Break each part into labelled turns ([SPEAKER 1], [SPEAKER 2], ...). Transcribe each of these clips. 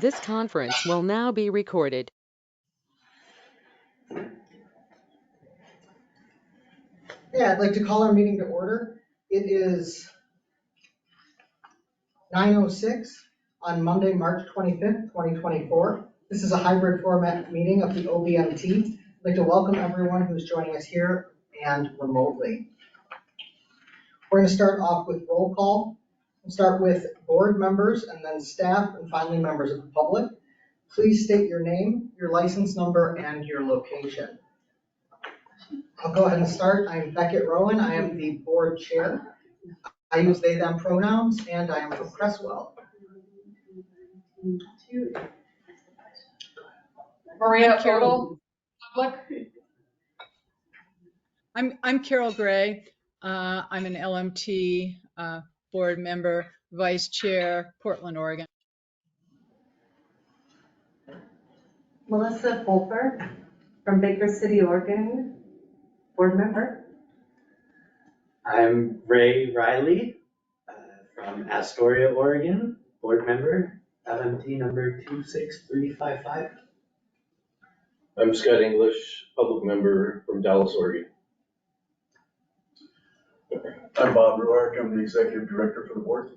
[SPEAKER 1] This conference will now be recorded.
[SPEAKER 2] Yeah, I'd like to call our meeting to order. It is 9:06 on Monday, March 25th, 2024. This is a hybrid format meeting of the OBMT. I'd like to welcome everyone who's joining us here and remotely. We're going to start off with roll call. We'll start with board members and then staff and finally members of the public. Please state your name, your license number, and your location. I'll go ahead and start. I'm Beckett Rowan. I am the board chair. I use they, them pronouns, and I am from Cresswell.
[SPEAKER 3] Maria Carol, public.
[SPEAKER 4] I'm Carol Gray. I'm an LMT board member, vice chair, Portland, Oregon.
[SPEAKER 5] Melissa Fulfer from Baker City, Oregon, board member.
[SPEAKER 6] I'm Ray Riley from Astoria, Oregon, board member, LMT number 26355.
[SPEAKER 7] I'm Scott English, public member from Dallas, Oregon.
[SPEAKER 8] I'm Bob Ruark. I'm the executive director for the board.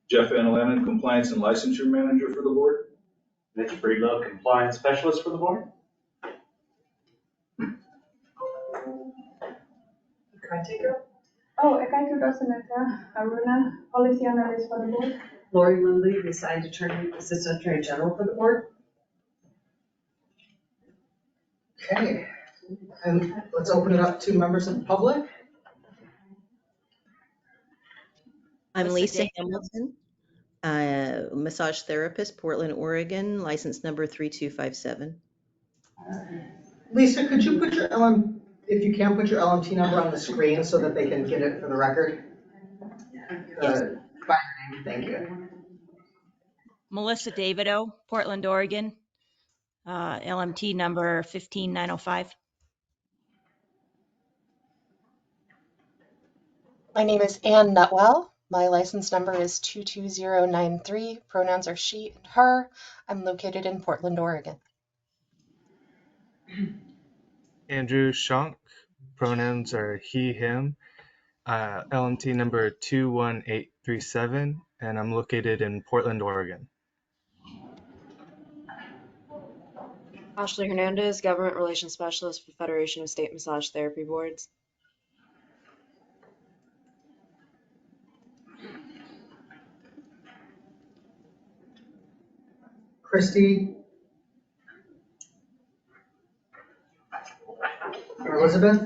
[SPEAKER 9] Jeff Annalannon, compliance and licensure manager for the board.
[SPEAKER 6] Mitch Breedlove, compliance specialist for the board.
[SPEAKER 3] Ekaito Dosaneta, Aruna, policy analyst for the board.
[SPEAKER 5] Lori Lindley, the assigned attorney, assistant attorney general for the board.
[SPEAKER 2] Okay, and let's open it up to members of the public.
[SPEAKER 10] I'm Lisa Hamilton, massage therapist, Portland, Oregon, license number 3257.
[SPEAKER 2] Lisa, could you put your if you can, put your LMT number on the screen so that they can get it for the record?
[SPEAKER 10] Yes.
[SPEAKER 2] By your name, thank you.
[SPEAKER 11] Melissa Davido, Portland, Oregon, LMT number 15905.
[SPEAKER 12] My name is Ann Nutwell. My license number is 22093. Pronouns are she and her. I'm located in Portland, Oregon.
[SPEAKER 13] Andrew Shonk. Pronouns are he, him. LMT number 21837, and I'm located in Portland, Oregon.
[SPEAKER 14] Ashley Hernandez, Government Relations Specialist for Federation of State Massage Therapy Boards.
[SPEAKER 2] Christy. Or Elizabeth.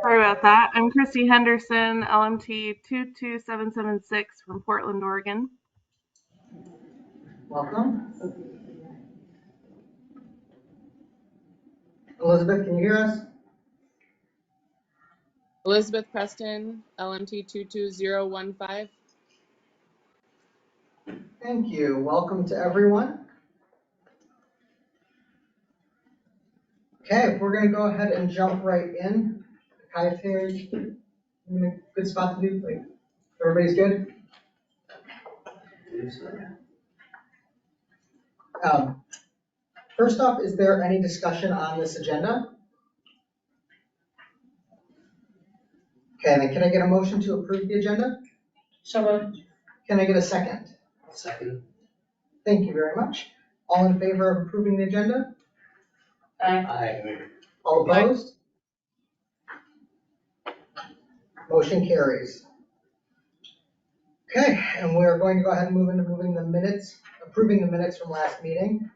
[SPEAKER 15] Sorry about that. I'm Christy Henderson, LMT 22776 from Portland, Oregon.
[SPEAKER 2] Welcome. Elizabeth, can you hear us?
[SPEAKER 16] Elizabeth Preston, LMT 22015.
[SPEAKER 2] Thank you. Welcome to everyone. Okay, we're going to go ahead and jump right in. Kayate's in a good spot to do. Like, everybody's good? First off, is there any discussion on this agenda? Okay, then can I get a motion to approve the agenda?
[SPEAKER 3] So
[SPEAKER 2] Can I get a second?
[SPEAKER 6] Second.
[SPEAKER 2] Thank you very much. All in favor of approving the agenda?
[SPEAKER 6] Aye.
[SPEAKER 2] All opposed? Motion carries. Okay, and we're going to go ahead and move into approving the minutes from last meeting.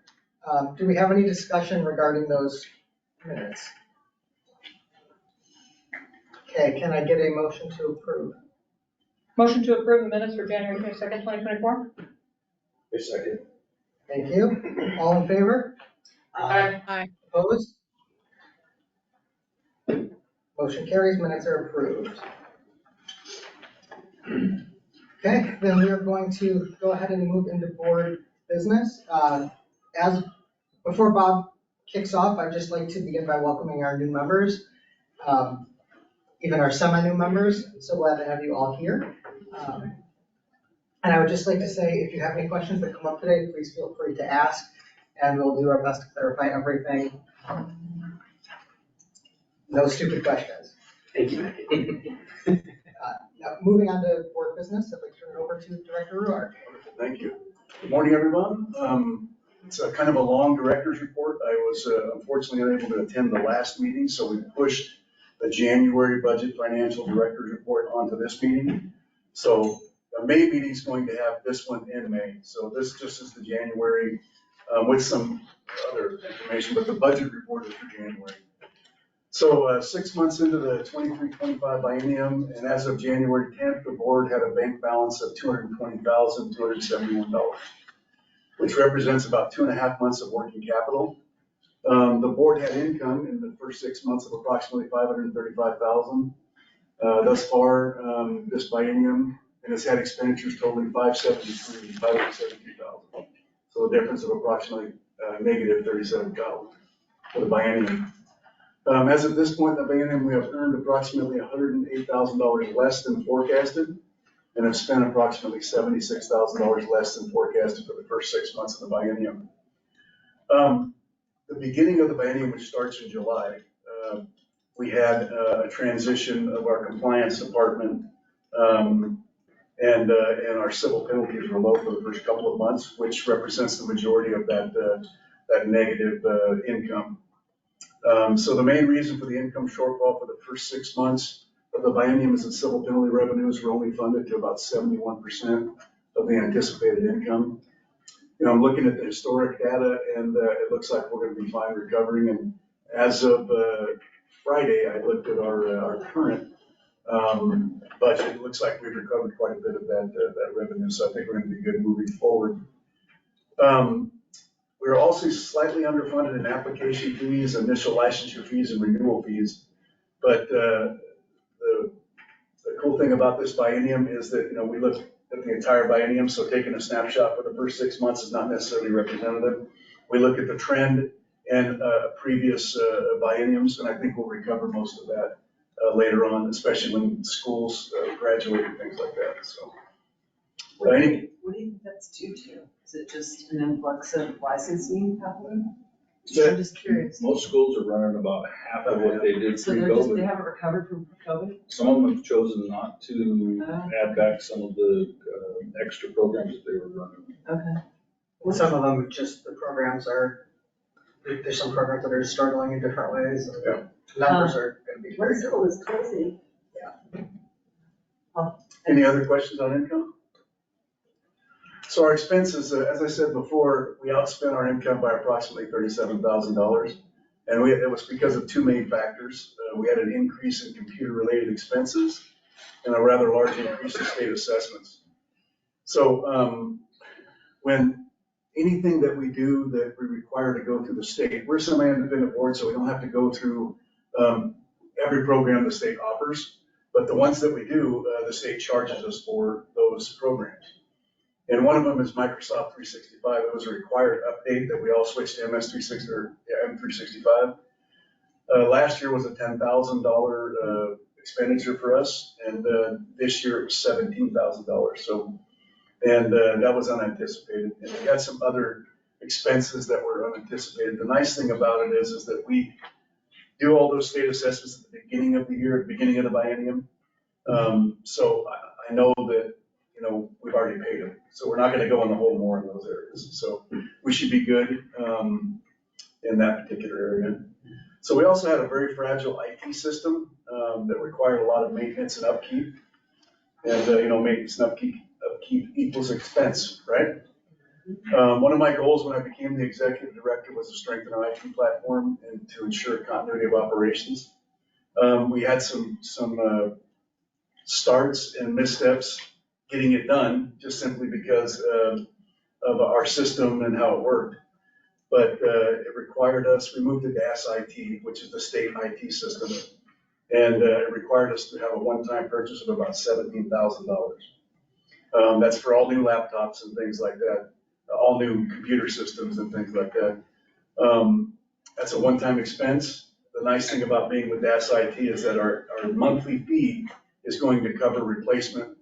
[SPEAKER 2] Do we have any discussion regarding those minutes? Okay, can I get a motion to approve?
[SPEAKER 3] motion to approve the minutes for January 22nd, 2024.
[SPEAKER 7] A second.
[SPEAKER 2] Thank you. All in favor?
[SPEAKER 3] Aye.
[SPEAKER 2] Opposed? Motion carries, minutes are approved. Okay, then we are going to go ahead and move into board business. Before Bob kicks off, I'd just like to begin by welcoming our new members. even our semi-new members. I'm so glad to have you all here. And I would just like to say, if you have any questions that come up today, please feel free to ask, and we'll do our best to clarify everything. No stupid questions.
[SPEAKER 6] Thank you.
[SPEAKER 2] Now, moving on to board business, I'd like to turn it over to Director Ruark.
[SPEAKER 8] Thank you. Good morning, everyone. It's a kind of a long director's report. I was unfortunately unable to attend the last meeting, so we pushed the January budget financial director's report onto this meeting. So the May meeting is going to have this one in May. So this just is the January with some other information, but the budget report is for January. So 6 months into the 23-25 biennium, and as of January 10th, the board had a bank balance of $220,271, which represents about 2.5 months of working capital. The board had income in the first 6 months of approximately $535,000 thus far this biennium, and it's had expenditures totaling $573,000. So a difference of approximately negative $37,000 for the biennium. As of this point in the biennium, we have earned approximately $108,000 less than forecasted, and have spent approximately $76,000 less than forecasted for the first 6 months of the biennium. The beginning of the biennium, which starts in July, we had a transition of our compliance department, and our civil penalties were low for the first couple of months, which represents the majority of that negative income. So the main reason for the income shortfall for the first 6 months of the biennium is that civil penalty revenues were only funded to about 71% of the anticipated income. I'm looking at the historic data, and it looks like we're going to be fine recovering. And as of Friday, I looked at our current budget. It looks like we've recovered quite a bit of that revenue, so I think we're going to be good moving forward. We're also slightly underfunded in application fees, initial licensure fees, and renewal fees. But the cool thing about this biennium is that, we look at the entire biennium, so taking a snapshot for the first 6 months is not necessarily representative. We look at the trend and previous bienniums, and I think we'll recover most of that later on, especially when schools graduate and things like that. So,
[SPEAKER 5] What do you think that's due to? Is it just an influx of licensing happening? I'm just curious.
[SPEAKER 9] Most schools are running about half of what they did
[SPEAKER 5] So they
[SPEAKER 9] pre-COVID.
[SPEAKER 5] haven't recovered from COVID?
[SPEAKER 9] Some of them have chosen not to add back some of the extra programs that they were running.
[SPEAKER 5] Okay.
[SPEAKER 2] Some of them, just the programs there's some programs that are struggling in different ways.
[SPEAKER 8] Yeah.
[SPEAKER 2] Numbers are going to be.
[SPEAKER 5] What school is closing?
[SPEAKER 2] Yeah.
[SPEAKER 8] Any other questions on income? So our expenses, as I said before, we outspent our income by approximately $37,000. And it was because of two main factors. We had an increase in computer-related expenses and a rather large increase in state assessments. So when anything that we do that we require to go through the state, we're a semi-independent board, so we don't have to go through every program the state offers. But the ones that we do, the state charges us for those programs. And one of them is Microsoft 365. It was a required update that we all switched to M365. Last year was a $10,000 expenditure for us, and this year it was $17,000. So, and that was unanticipated. And we had some other expenses that were unanticipated. The nice thing about it is that we do all those state assessments at the beginning of the year, at the beginning of the biennium. So I know that, we've already paid them. So we're not going to go in the hole more in those areas. So we should be good in that particular area. So we also had a very fragile IT system that required a lot of maintenance and upkeep. And, maintenance and upkeep equals expense, right? One of my goals when I became the executive director was to strengthen our IT platform and to ensure continuity of operations. We had some starts and missteps getting it done, just simply because of our system and how it worked. But it required us, we moved to DAS IT, which is the state IT system, and it required us to have a one-time purchase of about $17,000. That's for all new laptops and things like that, all new computer systems and things like that. That's a one-time expense. the nice thing about being with DAS IT is that our monthly fee is going to cover replacement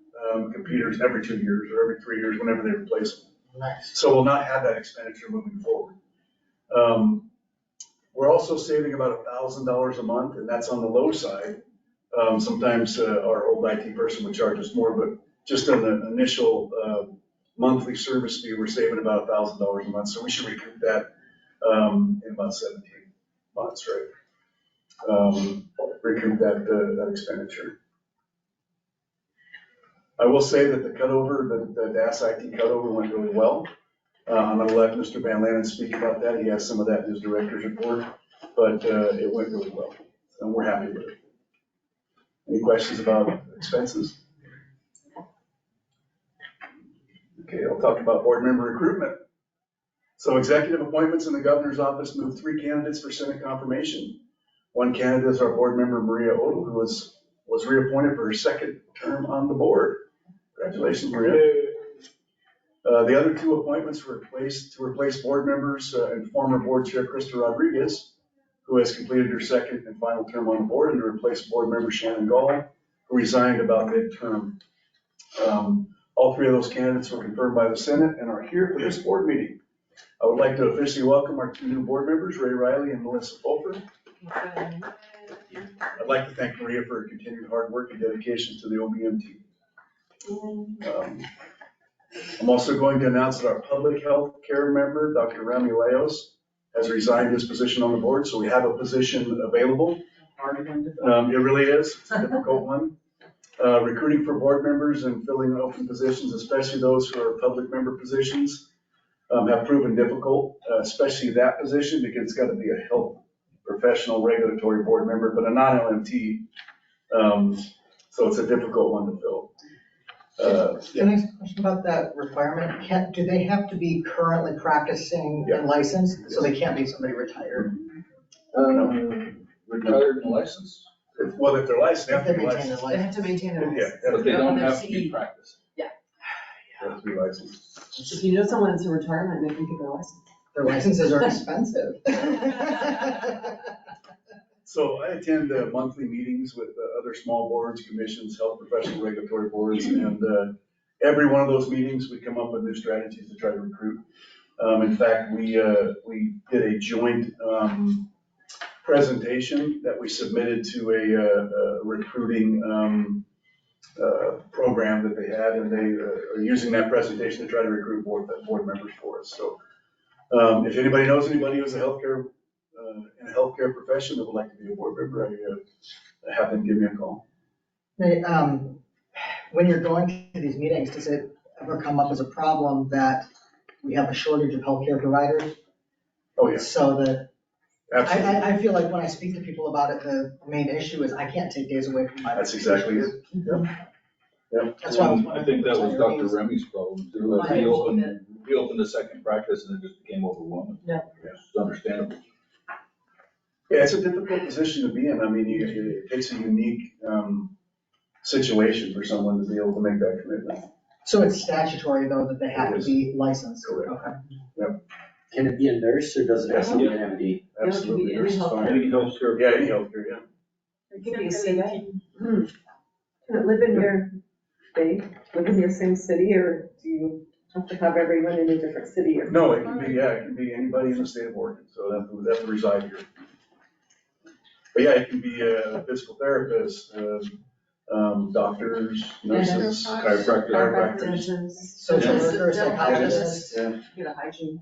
[SPEAKER 8] computers every 2 years or every 3 years, whenever they replace them.
[SPEAKER 2] Nice.
[SPEAKER 8] So we'll not have that expenditure moving forward. We're also saving about $1,000 a month, and that's on the low side. Sometimes our old IT person would charge us more, but just on the initial monthly service fee, we're saving about $1,000 a month. So we should recoup that in about 17 months, right? Recoup that expenditure. I will say that the cutover, the DAS IT cutover went really well. I'm going to let Mr. Van Lannen speak about that. He has some of that in his director's report, but it went really well, and we're happy with it. Any questions about expenses? Okay, I'll talk about board member recruitment. So executive appointments in the governor's office moved 3 candidates for Senate confirmation. One candidate is our board member, Maria Odle, who was reappointed for her 2nd term on the board. Congratulations, Maria. The other 2 appointments were to replace board members and former board chair Krista Rodriguez, who has completed her 2nd and final term on the board, and to replace board member Shannon Gall, who resigned about mid-term. All 3 of those candidates were confirmed by the Senate and are here for this board meeting. I would like to officially welcome our 2 new board members, Ray Riley and Melissa Fulfer. I'd like to thank Maria for her continued hard work and dedication to the OBMT. I'm also going to announce that our public health care member, Dr. Rami Leos, has resigned his position on the board, so we have a position available. It really is. It's a difficult one. Recruiting for board members and filling open positions, especially those who are public member positions, have proven difficult, especially that position, because it's got to be a health professional regulatory board member, but a non-LMT. So it's a difficult one to fill.
[SPEAKER 2] Can I ask a question about that requirement? Do they have to be currently practicing and licensed, so they can't be somebody retired?
[SPEAKER 9] Retired and licensed?
[SPEAKER 8] Well, if they're licensed, they have to be
[SPEAKER 2] maintain
[SPEAKER 8] licensed.
[SPEAKER 2] their
[SPEAKER 5] They have to maintain their
[SPEAKER 8] Yeah,
[SPEAKER 5] license.
[SPEAKER 9] But they don't
[SPEAKER 5] Their
[SPEAKER 9] have to be
[SPEAKER 5] CE.
[SPEAKER 9] practicing.
[SPEAKER 8] they have to be licensed.
[SPEAKER 5] If you know someone that's in retirement, maybe you could get a license.
[SPEAKER 2] Their licenses are expensive.
[SPEAKER 8] So I attend monthly meetings with other small boards, commissions, health professional regulatory boards, and every one of those meetings, we come up with new strategies to try to recruit. In fact, we did a joint presentation that we submitted to a recruiting program that they had, and they are using that presentation to try to recruit board members for us. So if anybody knows anybody who's in a healthcare profession that would like to be a board member, I have them give me a call.
[SPEAKER 2] Hey, when you're going to these meetings, does it ever come up as a problem that we have a shortage of healthcare providers?
[SPEAKER 8] Oh, yeah.
[SPEAKER 2] So that,
[SPEAKER 8] Absolutely.
[SPEAKER 2] I feel like when I speak to people about it, the main issue is I can't take days away from my.
[SPEAKER 8] That's exactly it. Yep. Yep.
[SPEAKER 2] That's why I was
[SPEAKER 9] And I think that was
[SPEAKER 2] wondering.
[SPEAKER 9] Dr. Remy's problem too. He opened a 2nd practice and it just became overwhelming.
[SPEAKER 5] Yeah.
[SPEAKER 9] It's understandable.
[SPEAKER 8] Yeah, it's a difficult position to be in. I mean, it takes a unique situation for someone to be able to make that commitment.
[SPEAKER 2] So it's statutory though that they have to be licensed?
[SPEAKER 8] Correct.
[SPEAKER 2] Okay.
[SPEAKER 8] Yep.
[SPEAKER 6] Can it be a nurse or does it have to be an MD?
[SPEAKER 8] Absolutely.
[SPEAKER 5] Yeah, it can be any healthcare.
[SPEAKER 9] Any healthcare.
[SPEAKER 8] Yeah, any healthcare, yeah.
[SPEAKER 5] It could be a CA.
[SPEAKER 17] Can it live in your state, live in your same city, or do you have to have everyone in a different city? Or
[SPEAKER 8] No, it can be anybody in the state of Oregon, so they have to reside here. But yeah, it can be a physical therapist, doctors, nurses, chiropractors.
[SPEAKER 2] Social worker, psychologist.
[SPEAKER 8] Yeah.
[SPEAKER 5] Get a hygiene.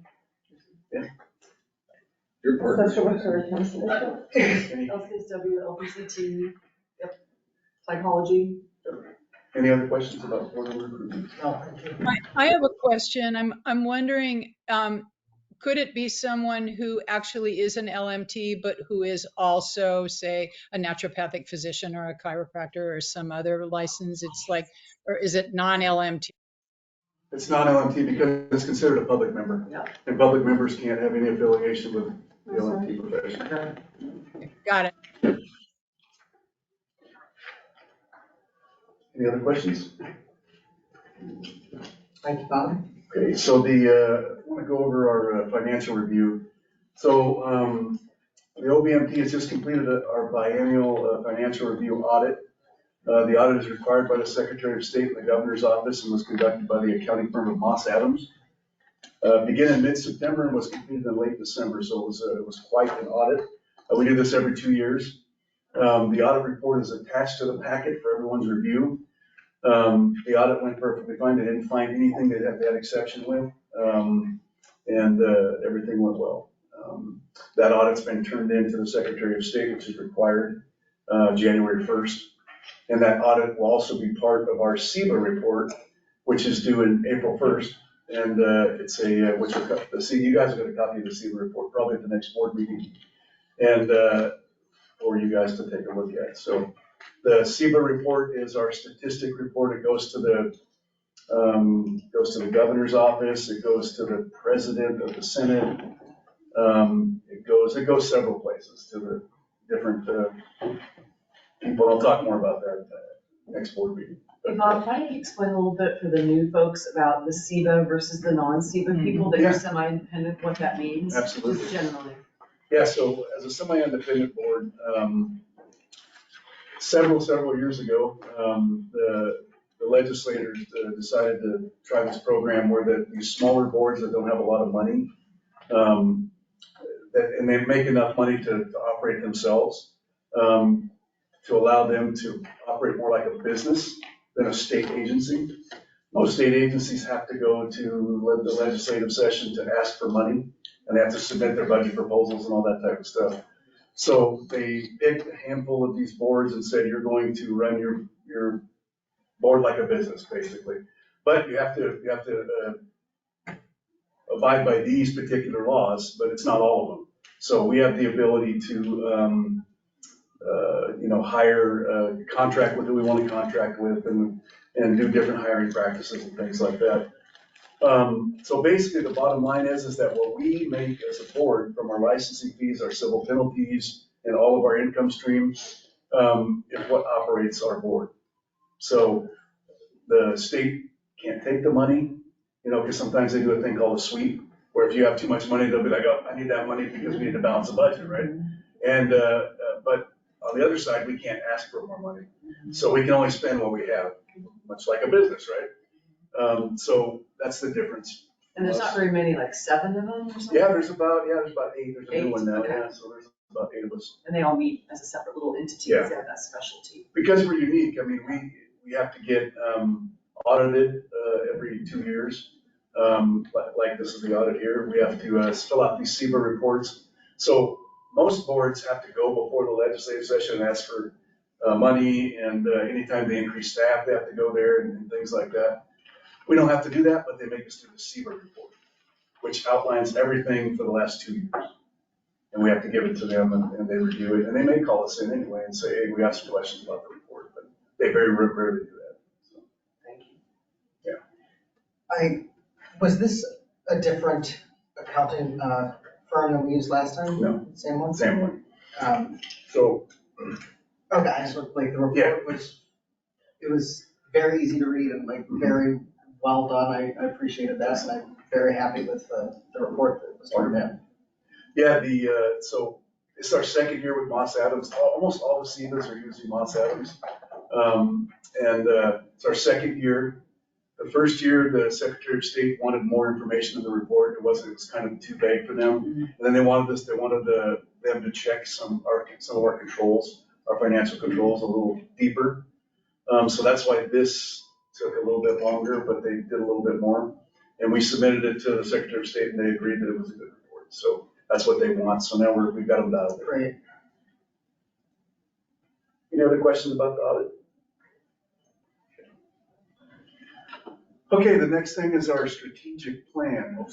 [SPEAKER 9] Your partner.
[SPEAKER 17] social worker, counselor.
[SPEAKER 5] LCSW, LPCT, yep, psychology.
[SPEAKER 8] Any other questions about board recruitment?
[SPEAKER 2] No, thank you.
[SPEAKER 4] I have a question. I'm wondering, could it be someone who actually is an LMT, but who is also, say, a naturopathic physician or a chiropractor or some other license? It's like, or is it non-LMT?
[SPEAKER 8] It's non-LMT because it's considered a public member.
[SPEAKER 5] Yeah.
[SPEAKER 8] And public members can't have any affiliation with the LMT profession.
[SPEAKER 4] Got it.
[SPEAKER 8] Any other questions?
[SPEAKER 2] Thank you, Bob.
[SPEAKER 8] Okay, so I want to go over our financial review. So The OBMT has just completed our biennial financial review audit. The audit is required by the Secretary of State and the Governor's Office and was conducted by the accounting firm of Moss Adams. Began in mid-September and was completed in late December, so it was quite an audit. We do this every 2 years. The audit report is attached to the packet for everyone's review. The audit went perfectly fine. They didn't find anything they had exception with, and everything went well. That audit's been turned in to the Secretary of State, which is required January 1st. And that audit will also be part of our SEBA report, which is due in April 1st. And it's you guys are going to copy the SEBA report probably at the next board meeting, and for you guys to take a look at. So the SEBA report is our statistic report. It goes to the governor's office. It goes to the president of the Senate. It goes several places to the different people. I'll talk more about that next board meeting.
[SPEAKER 5] Bob, why don't you explain a little bit for the new folks about the SEBA versus the non-SEBA people that are semi-independent, what that means?
[SPEAKER 8] Absolutely.
[SPEAKER 5] Just generally.
[SPEAKER 8] Yeah, so as a semi-independent board, several years ago, the legislators decided to try this program where these smaller boards that don't have a lot of money, and they make enough money to operate themselves, to allow them to operate more like a business than a state agency. Most state agencies have to go to the legislative session to ask for money, and they have to submit their budget proposals and all that type of stuff. So they picked a handful of these boards and said, you're going to run your board like a business, basically. But you have to abide by these particular laws, but it's not all of them. So we have the ability to hire, contract with who we want to contract with, and do different hiring practices and things like that. So basically the bottom line is that what we make as a board from our licensing fees, our civil penalties, and all of our income streams, is what operates our board. So the state can't take the money, because sometimes they do a thing called a sweep, where if you have too much money, they'll be like, oh, I need that money because we need to balance the budget, right? And, but on the other side, we can't ask for more money. So we can only spend what we have, much like a business, right? So that's the difference.
[SPEAKER 5] And there's not very many, like 7 of them or something?
[SPEAKER 8] Yeah, there's about 8. There's a new one now,
[SPEAKER 5] Okay.
[SPEAKER 8] yeah, so there's about 8 of us.
[SPEAKER 5] And they all meet as a separate little entity,
[SPEAKER 8] Yeah.
[SPEAKER 5] because they have that specialty.
[SPEAKER 8] Because we're unique, I mean, we have to get audited every 2 years. Like this is the audit here. We have to fill out these SEBA reports. So most boards have to go before the legislative session and ask for money, and anytime they increase staff, they have to go there and things like that. We don't have to do that, but they make us do the SEBA report, which outlines everything for the last 2 years. And we have to give it to them, and they review it, and they may call us in anyway and say, hey, we got some questions about the report, but they very rarely do that. So,
[SPEAKER 5] thank you.
[SPEAKER 8] Yeah.
[SPEAKER 2] Was this a different accounting firm than we used last time?
[SPEAKER 8] No.
[SPEAKER 2] Same one?
[SPEAKER 8] Same one. So.
[SPEAKER 2] Okay, I just looked, like the report was very easy to read and very well done. I appreciated that, and I'm very happy with the report that was turned in.
[SPEAKER 8] Yeah, so it's our second year with Moss Adams. Almost all the SEBAs are using Moss Adams. And it's our second year. The first year, the Secretary of State wanted more information in the report. It was kind of too vague for them. And then they wanted them to check some of our controls, our financial controls, a little deeper. So that's why this took a little bit longer, but they did a little bit more. And we submitted it to the Secretary of State, and they agreed that it was a good report. So that's what they want. So now we've got them dialed in.
[SPEAKER 2] Great.
[SPEAKER 8] Any other questions about the audit? Okay, the next thing is our strategic plan. Our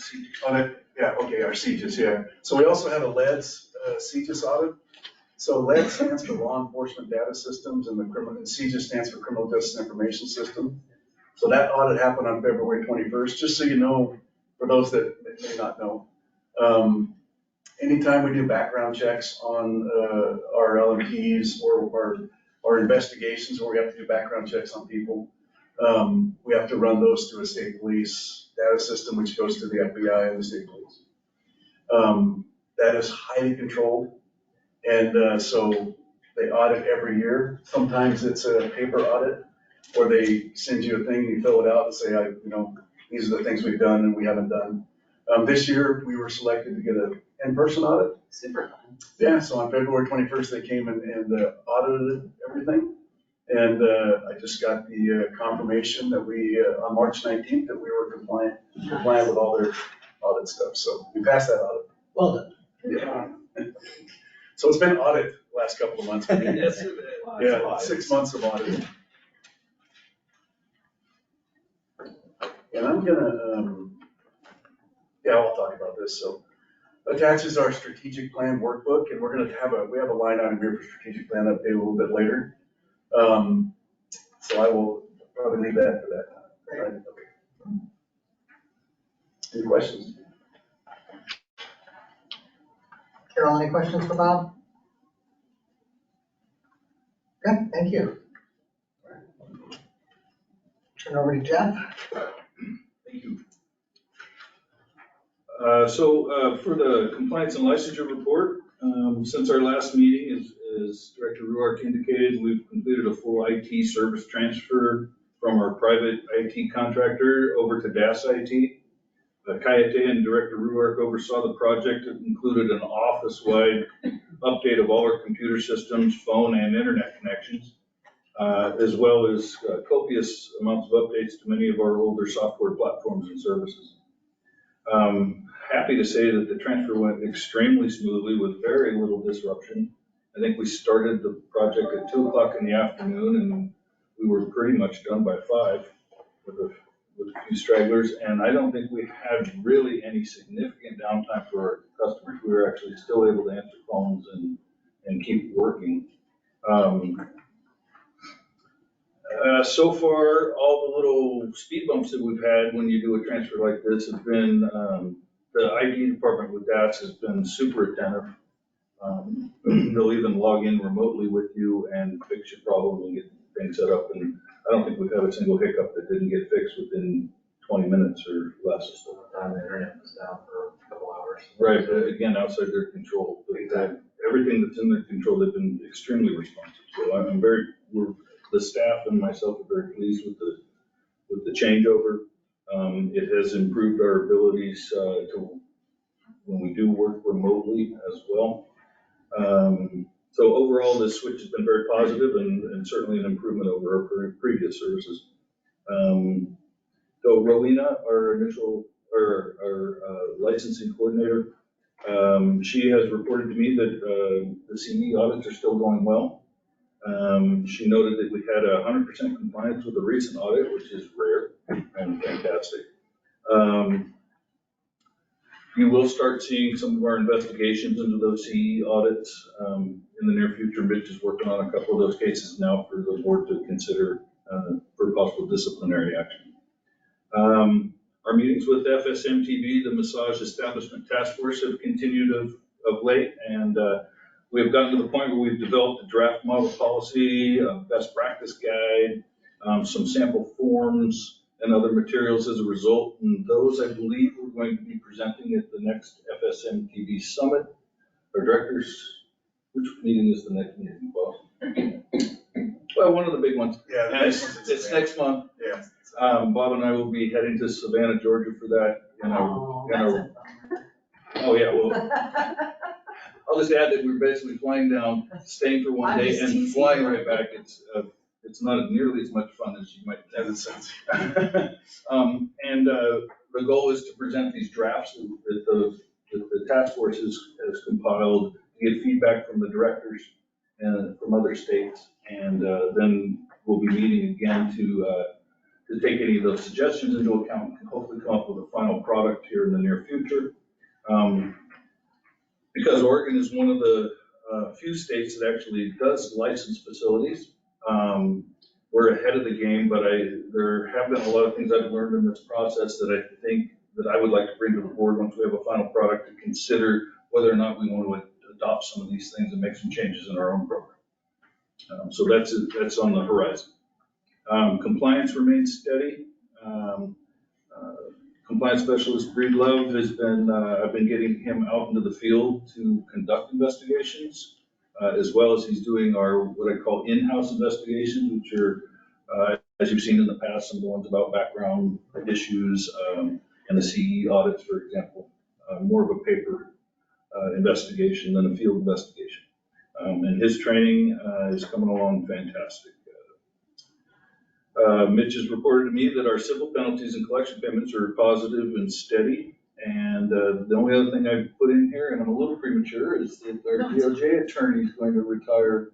[SPEAKER 8] CGIS, yeah. So we also had a LEDS CGIS audit. So LEDS stands for Law Enforcement Data Systems, and CGIS stands for Criminal Justice Information System. So that audit happened on February 21st. Just so you know, for those that may not know, anytime we do background checks on our LMPs or our investigations where we have to do background checks on people, we have to run those through a state police data system, which goes to the FBI and the state police. That is highly controlled. And so they audit every year. Sometimes it's a paper audit, or they send you a thing, you fill it out and say, these are the things we've done and we haven't done. This year, we were selected to get an in-person audit.
[SPEAKER 5] Super fun.
[SPEAKER 8] Yeah, so on February 21st, they came and audited everything. And I just got the confirmation that on March 19th, that we were compliant with all their audit stuff. So we passed that audit.
[SPEAKER 2] Well done.
[SPEAKER 8] Yeah. So it's been audit the last couple of months. Yeah, 6 months of audit. And I'm gonna, I'll talk about this. So attaches our strategic plan workbook, and we have a line item here for strategic plan update a little bit later. So I will probably leave that for that time. Right? Okay. Any questions?
[SPEAKER 2] Carol, any questions for Bob? Okay, thank you. Turn over to Jeff.
[SPEAKER 9] Thank you. For the compliance and licensure report, since our last meeting, as Director Ruark indicated, we've completed a full IT service transfer from our private IT contractor over to DAS IT. Kayate and Director Ruark oversaw the project. It included an office-wide update of all our computer systems, phone, and internet connections, as well as copious amounts of updates to many of our older software platforms and services. Happy to say that the transfer went extremely smoothly with very little disruption. I think we started the project at 2 o'clock in the afternoon, and we were pretty much done by 5 with a few stragglers. And I don't think we had really any significant downtime for our customers. We were actually still able to answer phones and keep working. So far, all the little speed bumps that we've had when you do a transfer like this have been, the IT department with DAS has been super attentive. They'll even log in remotely with you and fix your problem and get things set up. And I don't think we've had a single hiccup that didn't get fixed within 20 minutes or less.
[SPEAKER 6] The internet was down for a couple hours.
[SPEAKER 9] Right, again, outside their control. But everything that's in their control, they've been extremely responsive. So the staff and myself are very pleased with the changeover. It has improved our abilities when we do work remotely as well. So overall, this switch has been very positive and certainly an improvement over our previous services. So Rowena, our licensing coordinator, she has reported to me that the CE audits are still going well. She noted that we had 100% compliance with the recent audit, which is rare and fantastic. You will start seeing some of our investigations into those CE audits in the near future. Mitch is working on a couple of those cases now for the board to consider for possible disciplinary action. Our meetings with FSMTB, the Massage Establishment Task Force, have continued of late, and we have gotten to the point where we've developed a draft model policy, a best practice guide, some sample forms, and other materials as a result. And those, I believe, we're going to be presenting at the next FSMTB Summit. Our directors, which meeting is the next meeting, Bob? Well, one of the big ones.
[SPEAKER 8] Yeah,
[SPEAKER 9] and it's next month.
[SPEAKER 8] Yeah.
[SPEAKER 9] Bob and I will be heading to Savannah, Georgia for that. Oh yeah, well, I'll just add that we're basically flying down, staying for one day, and flying right back. It's not nearly as much fun as you might think.
[SPEAKER 8] As it sounds.
[SPEAKER 9] And the goal is to present these drafts that the task force has compiled, to get feedback from the directors and from other states, and then we'll be meeting again to take any of those suggestions into account and hopefully come up with a final product here in the near future. Because Oregon is one of the few states that actually does license facilities. We're ahead of the game, but there have been a lot of things I've learned in this process that I think that I would like to bring to the board once we have a final product to consider whether or not we want to adopt some of these things and make some changes in our own program. So that's on the horizon. Compliance remains steady. Compliance specialist Breedlove has been, I've been getting him out into the field to conduct investigations. as well as he's doing our, what I call in-house investigations, which are, as you've seen in the past, some of the ones about background issues, and the CE audits, for example, more of a paper investigation than a field investigation. And his training is coming along fantastic. Mitch has reported to me that our civil penalties and collection payments are positive and steady. And the only other thing I've put in here, and I'm a little premature, is that our DOJ attorney is going to retire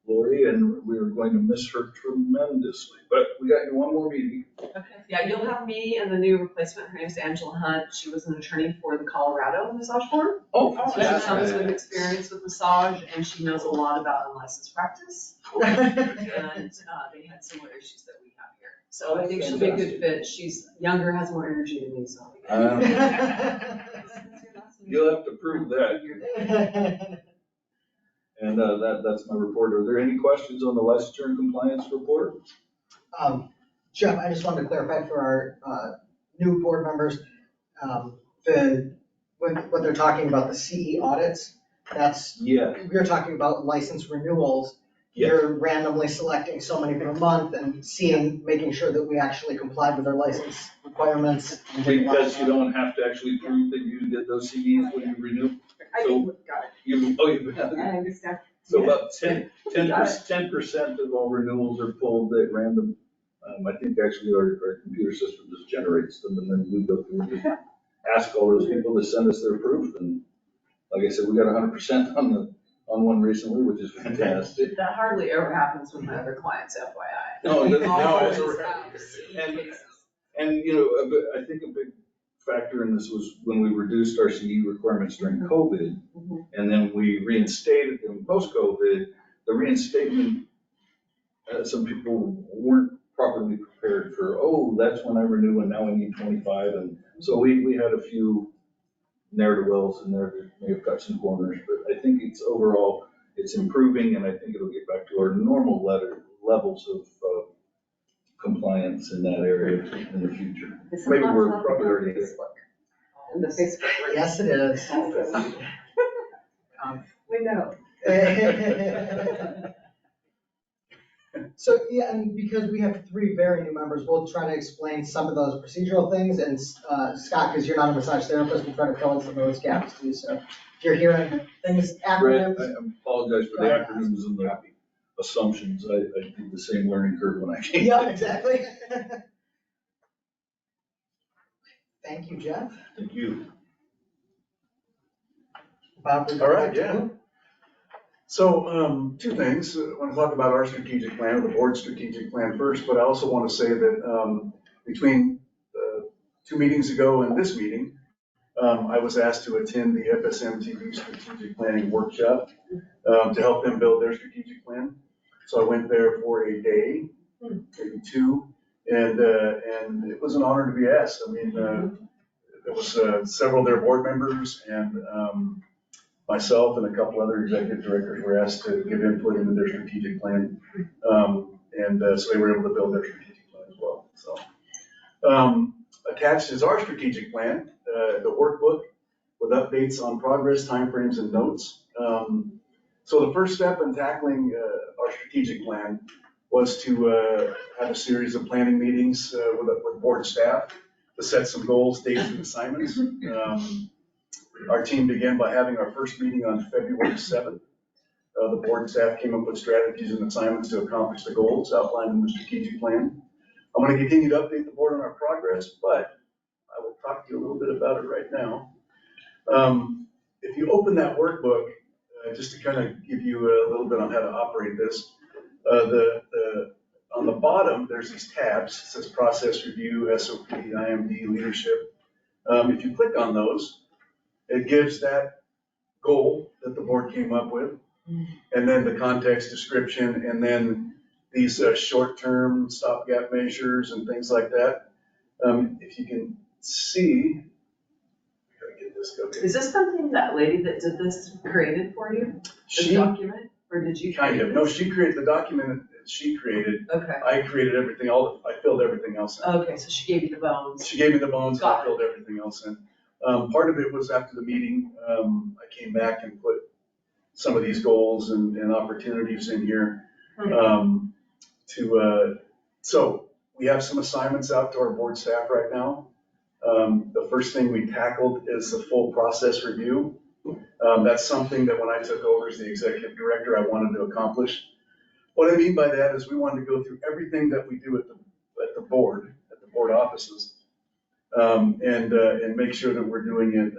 [SPEAKER 9] Lori, and we are going to miss her tremendously. But we got one more meeting.
[SPEAKER 5] Okay, yeah, you'll have me and the new replacement. Her name's Angela Hunt. She was an attorney for the Colorado Massage Board.
[SPEAKER 9] Oh,
[SPEAKER 5] So she comes with experience with massage, and she knows a lot about unlicensed practice. And they had similar issues that we have here. So I think she'll be a good fit. She's younger, has more energy than me, so.
[SPEAKER 9] You'll have to prove that. And that's my report. Are there any questions on the licensure and compliance report?
[SPEAKER 2] Jeff, I just wanted to clarify for our new board members, when they're talking about the CE audits, that's, we're talking about license renewals. You're randomly selecting so many per month and making sure that we actually complied with our license requirements.
[SPEAKER 9] Because you don't have to actually prove that you did those CEs when you renew. So
[SPEAKER 5] got it.
[SPEAKER 9] you
[SPEAKER 5] I understand.
[SPEAKER 9] So about 10% of all renewals are pulled at random. I think actually our computer system just generates them, and then we go through and just ask all those people to send us their proof. And like I said, we got 100% on one recently, which is fantastic.
[SPEAKER 5] That hardly ever happens with my other clients, FYI.
[SPEAKER 9] No,
[SPEAKER 5] Always
[SPEAKER 9] it's
[SPEAKER 5] have CE cases.
[SPEAKER 9] And you know, I think a big factor in this was when we reduced our CE requirements during COVID, and then we reinstated them post-COVID. The reinstatement, some people weren't properly prepared for, oh, that's when I renew and now I need 25. And so we had a few ne'er-do-wells in there that may have cut some corners, but I think it's overall, it's improving, and I think it'll get back to our normal levels of compliance in that area in the future. Maybe we're probably already there.
[SPEAKER 17] In the Facebook.
[SPEAKER 2] Yes, it is.
[SPEAKER 17] We know.
[SPEAKER 2] So, yeah, and because we have 3 very new members, we'll try to explain some of those procedural things. And Scott, because you're not a massage therapist, we'll try to fill in some of those gaps too. So if you're hearing things, acronyms.
[SPEAKER 9] I apologize for the acronyms and the assumptions. I did the same learning curve when I came.
[SPEAKER 2] Yeah, exactly. Thank you, Jeff.
[SPEAKER 9] Thank you.
[SPEAKER 2] Bob,
[SPEAKER 8] All right, yeah. So 2 things. I want to talk about our strategic plan, or the board's strategic plan first, but I also want to say that between 2 meetings ago and this meeting, I was asked to attend the FSMTV strategic planning workshop to help them build their strategic plan. So I went there for a day, maybe 2, and it was an honor to be asked. I mean, there was several of their board members and myself and a couple other executive directors were asked to give input into their strategic plan. So they were able to build their strategic plan as well. So attached is our strategic plan, the workbook with updates on progress, timeframes, and notes. So the first step in tackling our strategic plan was to have a series of planning meetings with board staff to set some goals, dates, and assignments. Our team began by having our first meeting on February 7th. The board and staff came up with strategies and assignments to accomplish the goals outlined in the strategic plan. I'm going to continue to update the board on our progress, but I will talk to you a little bit about it right now. If you open that workbook, just to kind of give you a little bit on how to operate this, on the bottom, there's these tabs. It says process review, SOP, IMD, leadership. If you click on those, it gives that goal that the board came up with, and then the context description, and then these short-term stopgap measures and things like that. If you can see, gotta get this going.
[SPEAKER 5] Is this something that lady that did this created for you? This document, or did you?
[SPEAKER 8] Kind of. No, she created the document. She created.
[SPEAKER 5] Okay.
[SPEAKER 8] I created everything. I filled everything else in.
[SPEAKER 5] Okay, so she gave you the bones.
[SPEAKER 8] She gave me the bones. I filled everything else in. Part of it was after the meeting. I came back and put some of these goals and opportunities in here. So we have some assignments out to our board staff right now. The first thing we tackled is the full process review. That's something that when I took over as the executive director, I wanted to accomplish. What I mean by that is we wanted to go through everything that we do at the board offices, and make sure that we're doing it,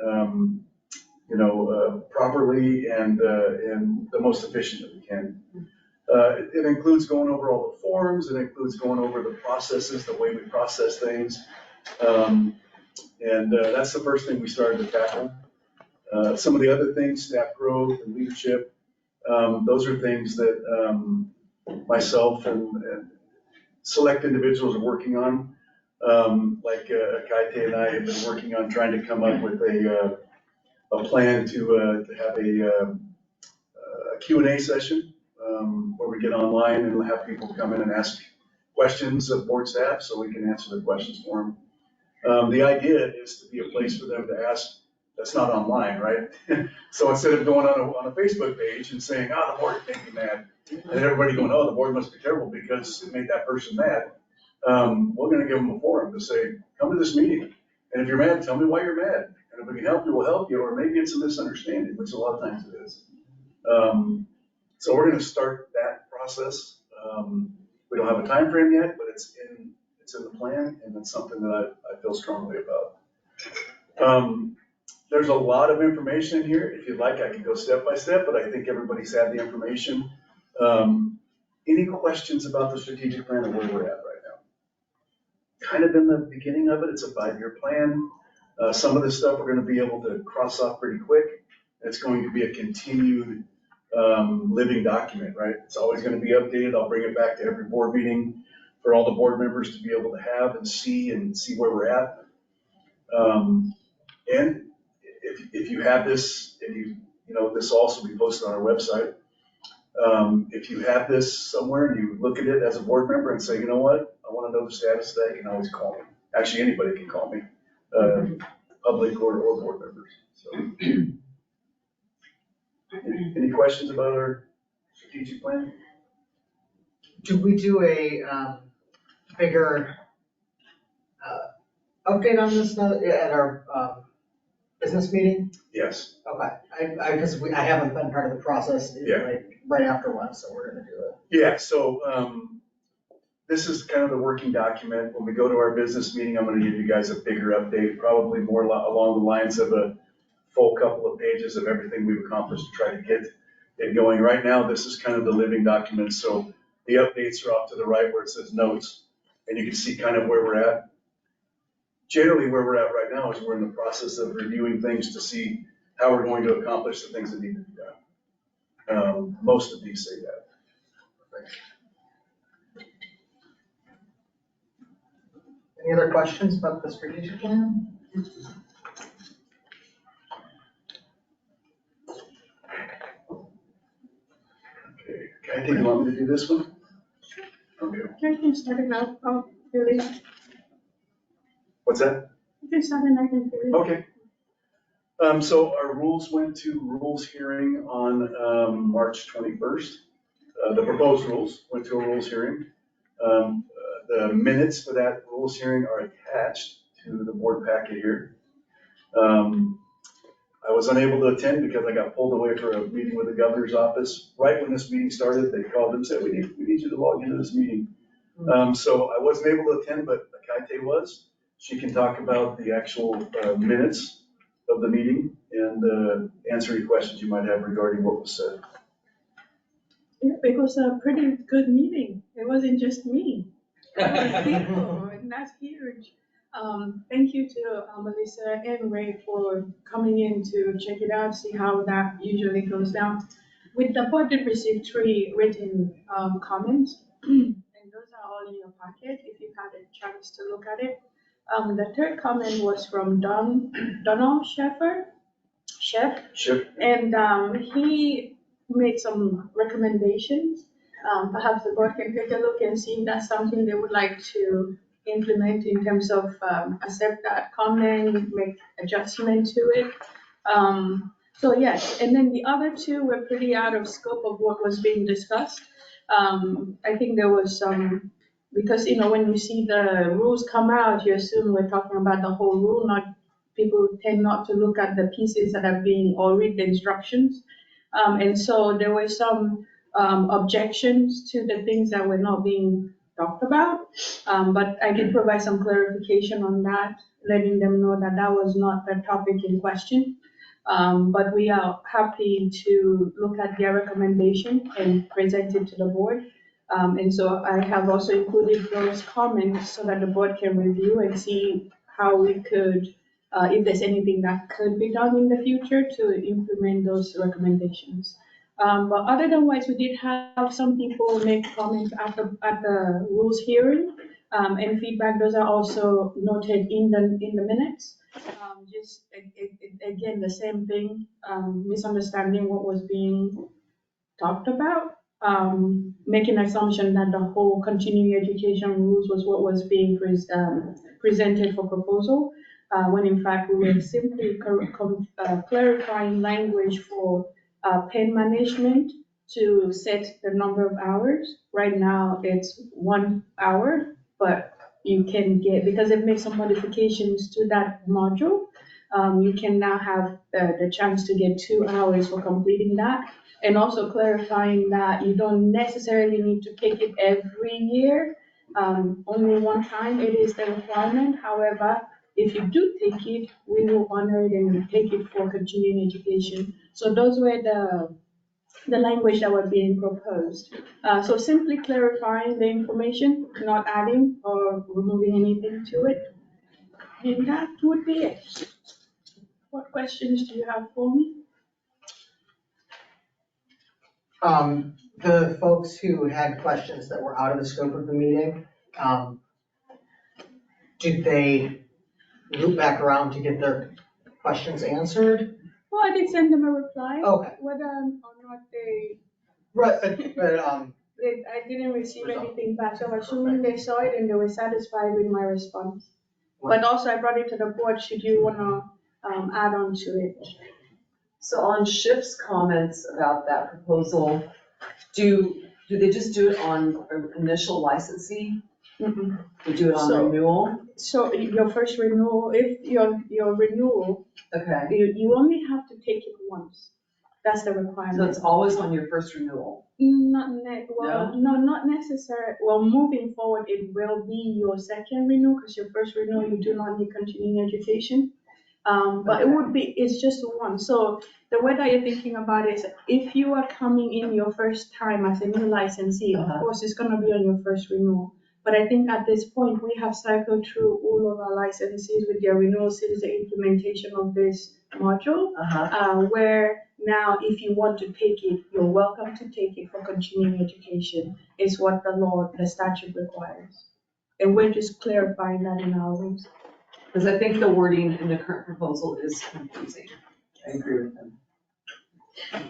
[SPEAKER 8] properly and the most efficient that we can. It includes going over all the forms, it includes going over the processes, the way we process things. That's the first thing we started to tackle. Some of the other things, staff growth and leadership, those are things that myself and select individuals are working on. Like Kaite and I have been working on trying to come up with a plan to have a Q&A session where we get online and we'll have people come in and ask questions of board staff so we can answer their questions for them. The idea is to be a place for them to ask that's not online, right? So instead of going on a Facebook page and saying, the board made me mad, and everybody going, the board must be terrible because it made that person mad, we're gonna give them a forum to say, come to this meeting, and if you're mad, tell me why you're mad, and if we can help you, we'll help you, or maybe it's a misunderstanding, which a lot of times it is. So we're gonna start that process. We don't have a time frame yet, but it's in the plan, and it's something that I feel strongly about. There's a lot of information in here. If you'd like, I can go step by step, but I think everybody's had the information. Any questions about the strategic plan and where we're at right now? Kind of in the beginning of it, it's a 5-year plan. Some of this stuff we're gonna be able to cross off pretty quick. It's going to be a continued living document, right? It's always gonna be updated. I'll bring it back to every board meeting for all the board members to be able to have and see where we're at. And if you have this, this will also be posted on our website. If you have this somewhere and you look at it as a board member and say, you know what, I want to know the status of that, you can always call me. Actually, anybody can call me, public or board members. So, any questions about our strategic plan?
[SPEAKER 2] Do we do a bigger update on this at our business meeting?
[SPEAKER 8] Yes.
[SPEAKER 2] Okay, because I haven't been part of the process, like right after one, so we're gonna do it.
[SPEAKER 8] Yeah, so this is kind of the working document. When we go to our business meeting, I'm gonna give you guys a bigger update, probably more along the lines of a full couple of pages of everything we've accomplished to try to get it going. Right now, this is kind of the living document, so the updates are off to the right where it says notes, and you can see kind of where we're at. Generally, where we're at right now is we're in the process of reviewing things to see how we're going to accomplish the things that need to be done. Most of these say that.
[SPEAKER 2] Any other questions about the strategic plan?
[SPEAKER 8] Okay, I think you want me to do this one? Okay.
[SPEAKER 18] You can start it now, really.
[SPEAKER 8] What's that?
[SPEAKER 18] You can start and I can feel it.
[SPEAKER 8] Okay. So our rules went to rules hearing on March 21st. The proposed rules went to a rules hearing. The minutes for that rules hearing are attached to the board packet here. I was unable to attend because I got pulled away for a meeting with the governor's office. Right when this meeting started, they called and said, we need you to log into this meeting. So I wasn't able to attend, but Kaite was. She can talk about the actual minutes of the meeting and answer any questions you might have regarding what was said.
[SPEAKER 18] Yeah, it was a pretty good meeting. It wasn't just me. It was people, and that's huge. Thank you to Melissa and Ray for coming in to check it out, see how that usually goes down. With the board did receive 3 written comments, and those are all in your packet if you had a chance to look at it. The 3rd comment was from Donald Chef, and he made some recommendations. Perhaps the board can take a look and see if that's something they would like to implement in terms of accept that comment, make adjustment to it. So yes, and then the other two were pretty out of scope of what was being discussed. I think there was some, because, when you see the rules come out, you assume we're talking about the whole rule, not, people tend not to look at the pieces that are being, or read the instructions. And so there were some objections to the things that were not being talked about. But I did provide some clarification on that, letting them know that that was not the topic in question. But we are happy to look at their recommendation and present it to the board. And so I have also included those comments so that the board can review and see how we could, if there's anything that could be done in the future to implement those recommendations. But other than which, we did have some people make comments at the rules hearing, and feedback. Those are also noted in the minutes. Just again, the same thing, misunderstanding what was being talked about, making assumption that the whole continuing education rules was what was being presented for proposal, when in fact we were simply clarifying language for pain management to set the number of hours. Right now it's 1 hour, but you can get, because it makes some modifications to that module, you can now have the chance to get 2 hours for completing that. And also clarifying that you don't necessarily need to take it every year, only one time. It is the requirement. However, if you do take it, we will honor it and take it for continuing education. So those were the language that were being proposed. So simply clarifying the information, not adding or removing anything to it. And that would be it. What questions do you have for me?
[SPEAKER 2] The folks who had questions that were out of the scope of the meeting, did they loop back around to get their questions answered?
[SPEAKER 18] Well, I did send them a reply.
[SPEAKER 2] Okay.
[SPEAKER 18] Whether or not they,
[SPEAKER 2] Right,
[SPEAKER 18] I didn't receive anything back, so I'm assuming they saw it and they were satisfied with my response. But also I brought it to the board, should you wanna add on to it.
[SPEAKER 5] So on Schiff's comments about that proposal, do they just do it on initial licensing?
[SPEAKER 18] Mm-mm.
[SPEAKER 5] They do it on renewal?
[SPEAKER 18] So your first renewal, if your renewal,
[SPEAKER 5] Okay,
[SPEAKER 18] you only have to take it once. That's the requirement.
[SPEAKER 5] so it's always on your first renewal?
[SPEAKER 18] Not not necessarily. Well, moving forward, it will be your second renewal, because your first renewal, you do not need continuing education. But it's just one. So the way that you're thinking about it is, if you are coming in your first time as a new licensee, of course, it's gonna be on your first renewal. But I think at this point, we have cycled through all of our licensees with their renewal since the implementation of this module, where now if you want to take it, you're welcome to take it for continuing education, is what the statute requires. And we're just clarifying that in our rules.
[SPEAKER 5] Because I think the wording in the current proposal is confusing. I agree with him.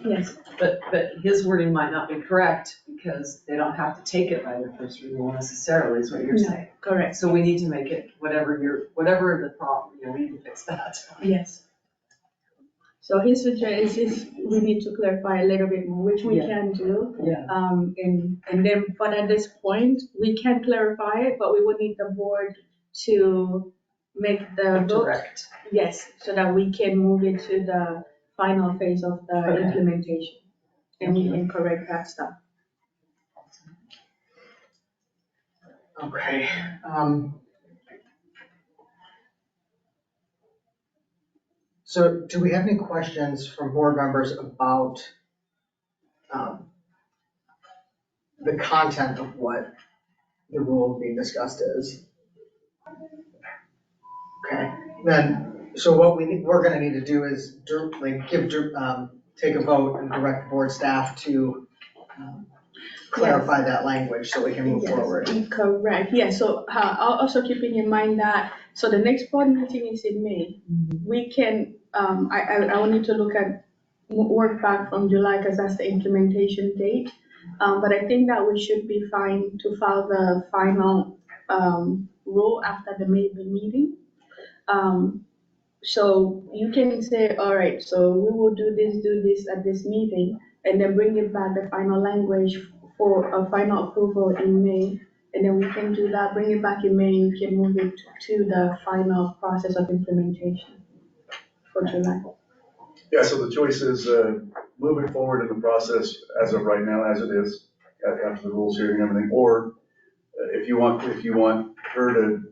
[SPEAKER 18] Yes.
[SPEAKER 5] But his wording might not be correct, because they don't have to take it by their first renewal necessarily, is what you're saying.
[SPEAKER 18] Correct.
[SPEAKER 5] So we need to make it whatever the problem, we need to fix that.
[SPEAKER 18] Yes. So his suggestion is we need to clarify a little bit more, which we can do.
[SPEAKER 5] Yeah.
[SPEAKER 18] And then, but at this point, we can clarify it, but we would need the board to make the vote.
[SPEAKER 5] Direct.
[SPEAKER 18] Yes, so that we can move it to the final phase of the implementation. And we can correct that stuff.
[SPEAKER 2] Okay. So do we have any questions from board members about the content of what the rule being discussed is? Okay, then, so what we're gonna need to do is take a vote and direct board staff to clarify that language so we can move forward.
[SPEAKER 18] Correct, yeah, so also keeping in mind that, so the next board meeting is in May. We can, I will need to work back from July, because that's the implementation date. But I think that we should be fine to file the final rule after the May meeting. So you can say, all right, so we will do this at this meeting, and then bring it back the final language for a final approval in May. And then we can do that, bring it back in May, and you can move it to the final process of implementation for July.
[SPEAKER 8] Yeah, so the choice is moving forward in the process as of right now, as it is, after the rules hearing and everything, or if you want her to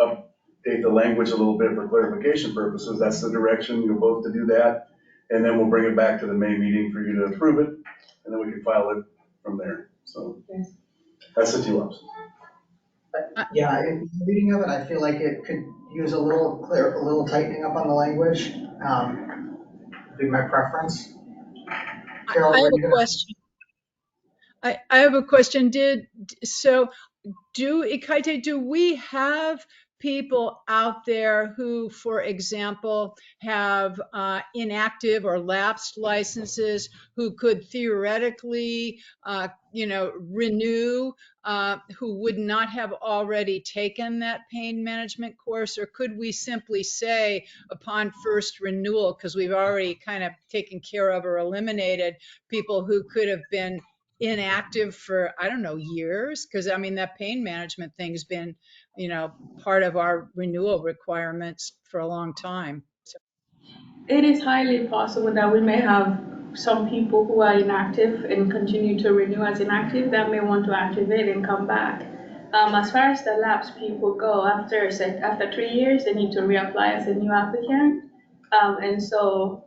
[SPEAKER 8] update the language a little bit for clarification purposes, that's the direction, you'll vote to do that. And then we'll bring it back to the May meeting for you to approve it, and then we can file it from there. So that's the two options.
[SPEAKER 2] Yeah, in reading of it, I feel like it could use a little tightening up on the language. Be my preference. Carol,
[SPEAKER 4] I have
[SPEAKER 2] were you
[SPEAKER 4] a
[SPEAKER 2] gonna?
[SPEAKER 4] question. I have a question. Ikaite, do we have people out there who, for example, have inactive or lapsed licenses who could theoretically, renew, who would not have already taken that pain management course? Or could we simply say upon first renewal, because we've already kind of taken care of or eliminated people who could have been inactive for, I don't know, years? Because I mean, that pain management thing's been, part of our renewal requirements for a long time. So,
[SPEAKER 18] It is highly possible that we may have some people who are inactive and continue to renew as inactive that may want to activate and come back. As far as the lapsed people go, after 3 years, they need to reapply as a new applicant. And so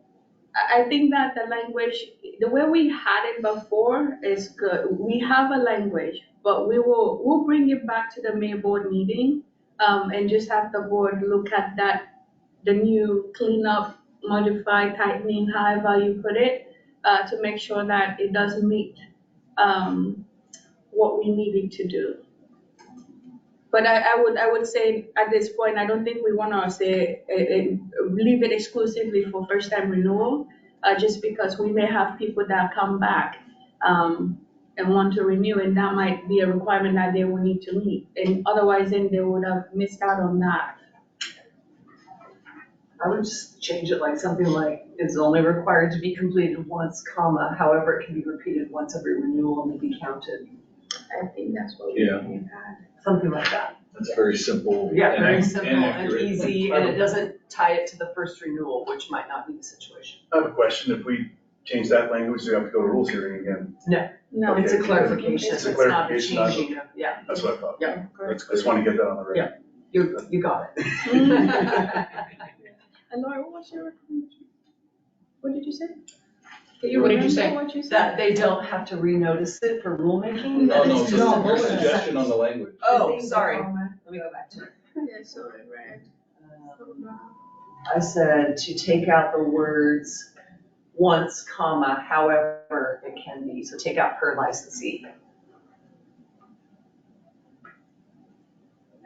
[SPEAKER 18] I think that the language, the way we had it before is good. We have a language, but we'll bring it back to the May board meeting, and just have the board look at that, the new cleanup, modify, tightening, however you put it, to make sure that it does meet what we need it to do. But I would say at this point, I don't think we want to say leave it exclusively for first time renewal, just because we may have people that come back and want to renew, and that might be a requirement that they will need to meet. And otherwise, then they would have missed out on that.
[SPEAKER 5] I would just change it like something like, is only required to be completed once, comma, however, it can be repeated once every renewal and may be counted.
[SPEAKER 18] I think that's what we had.
[SPEAKER 5] Something like that.
[SPEAKER 9] That's very simple.
[SPEAKER 5] Yeah, very
[SPEAKER 9] and
[SPEAKER 5] simple and
[SPEAKER 9] accurate.
[SPEAKER 5] easy, and it doesn't tie it to the first renewal, which might not be the situation.
[SPEAKER 8] I have a question. If we change that language, do you have to go to rules hearing again?
[SPEAKER 5] No,
[SPEAKER 8] Okay.
[SPEAKER 5] it's a clarification,
[SPEAKER 8] It's a
[SPEAKER 5] it's not a
[SPEAKER 8] clarification, not-
[SPEAKER 5] changing of, yeah.
[SPEAKER 8] That's what I thought.
[SPEAKER 5] Yeah.
[SPEAKER 8] I just want to get that on the record.
[SPEAKER 5] You got it.
[SPEAKER 18] And Laura, what was your recommendation? What did you say?
[SPEAKER 3] What did you say?
[SPEAKER 18] What you said?
[SPEAKER 5] That they don't have to renotice it for rulemaking?
[SPEAKER 9] No,
[SPEAKER 5] It's
[SPEAKER 9] so
[SPEAKER 5] just a
[SPEAKER 9] your suggestion on the language.
[SPEAKER 5] Oh, sorry. Let me go back to it.
[SPEAKER 18] Yeah, so I read.
[SPEAKER 5] I said to take out the words once, comma, however it can be, so take out per licensee.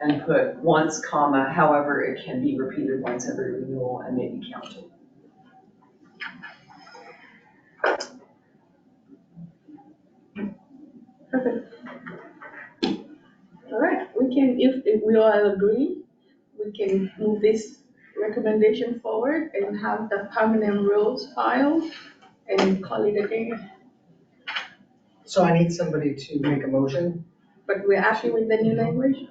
[SPEAKER 5] And put once, comma, however it can be repeated once every renewal and may be counted.
[SPEAKER 18] Perfect. All right, we can, if we all agree, we can move this recommendation forward and have the permanent rules filed and call it a day.
[SPEAKER 2] So I need somebody to make a motion.
[SPEAKER 18] But we're happy with the new language?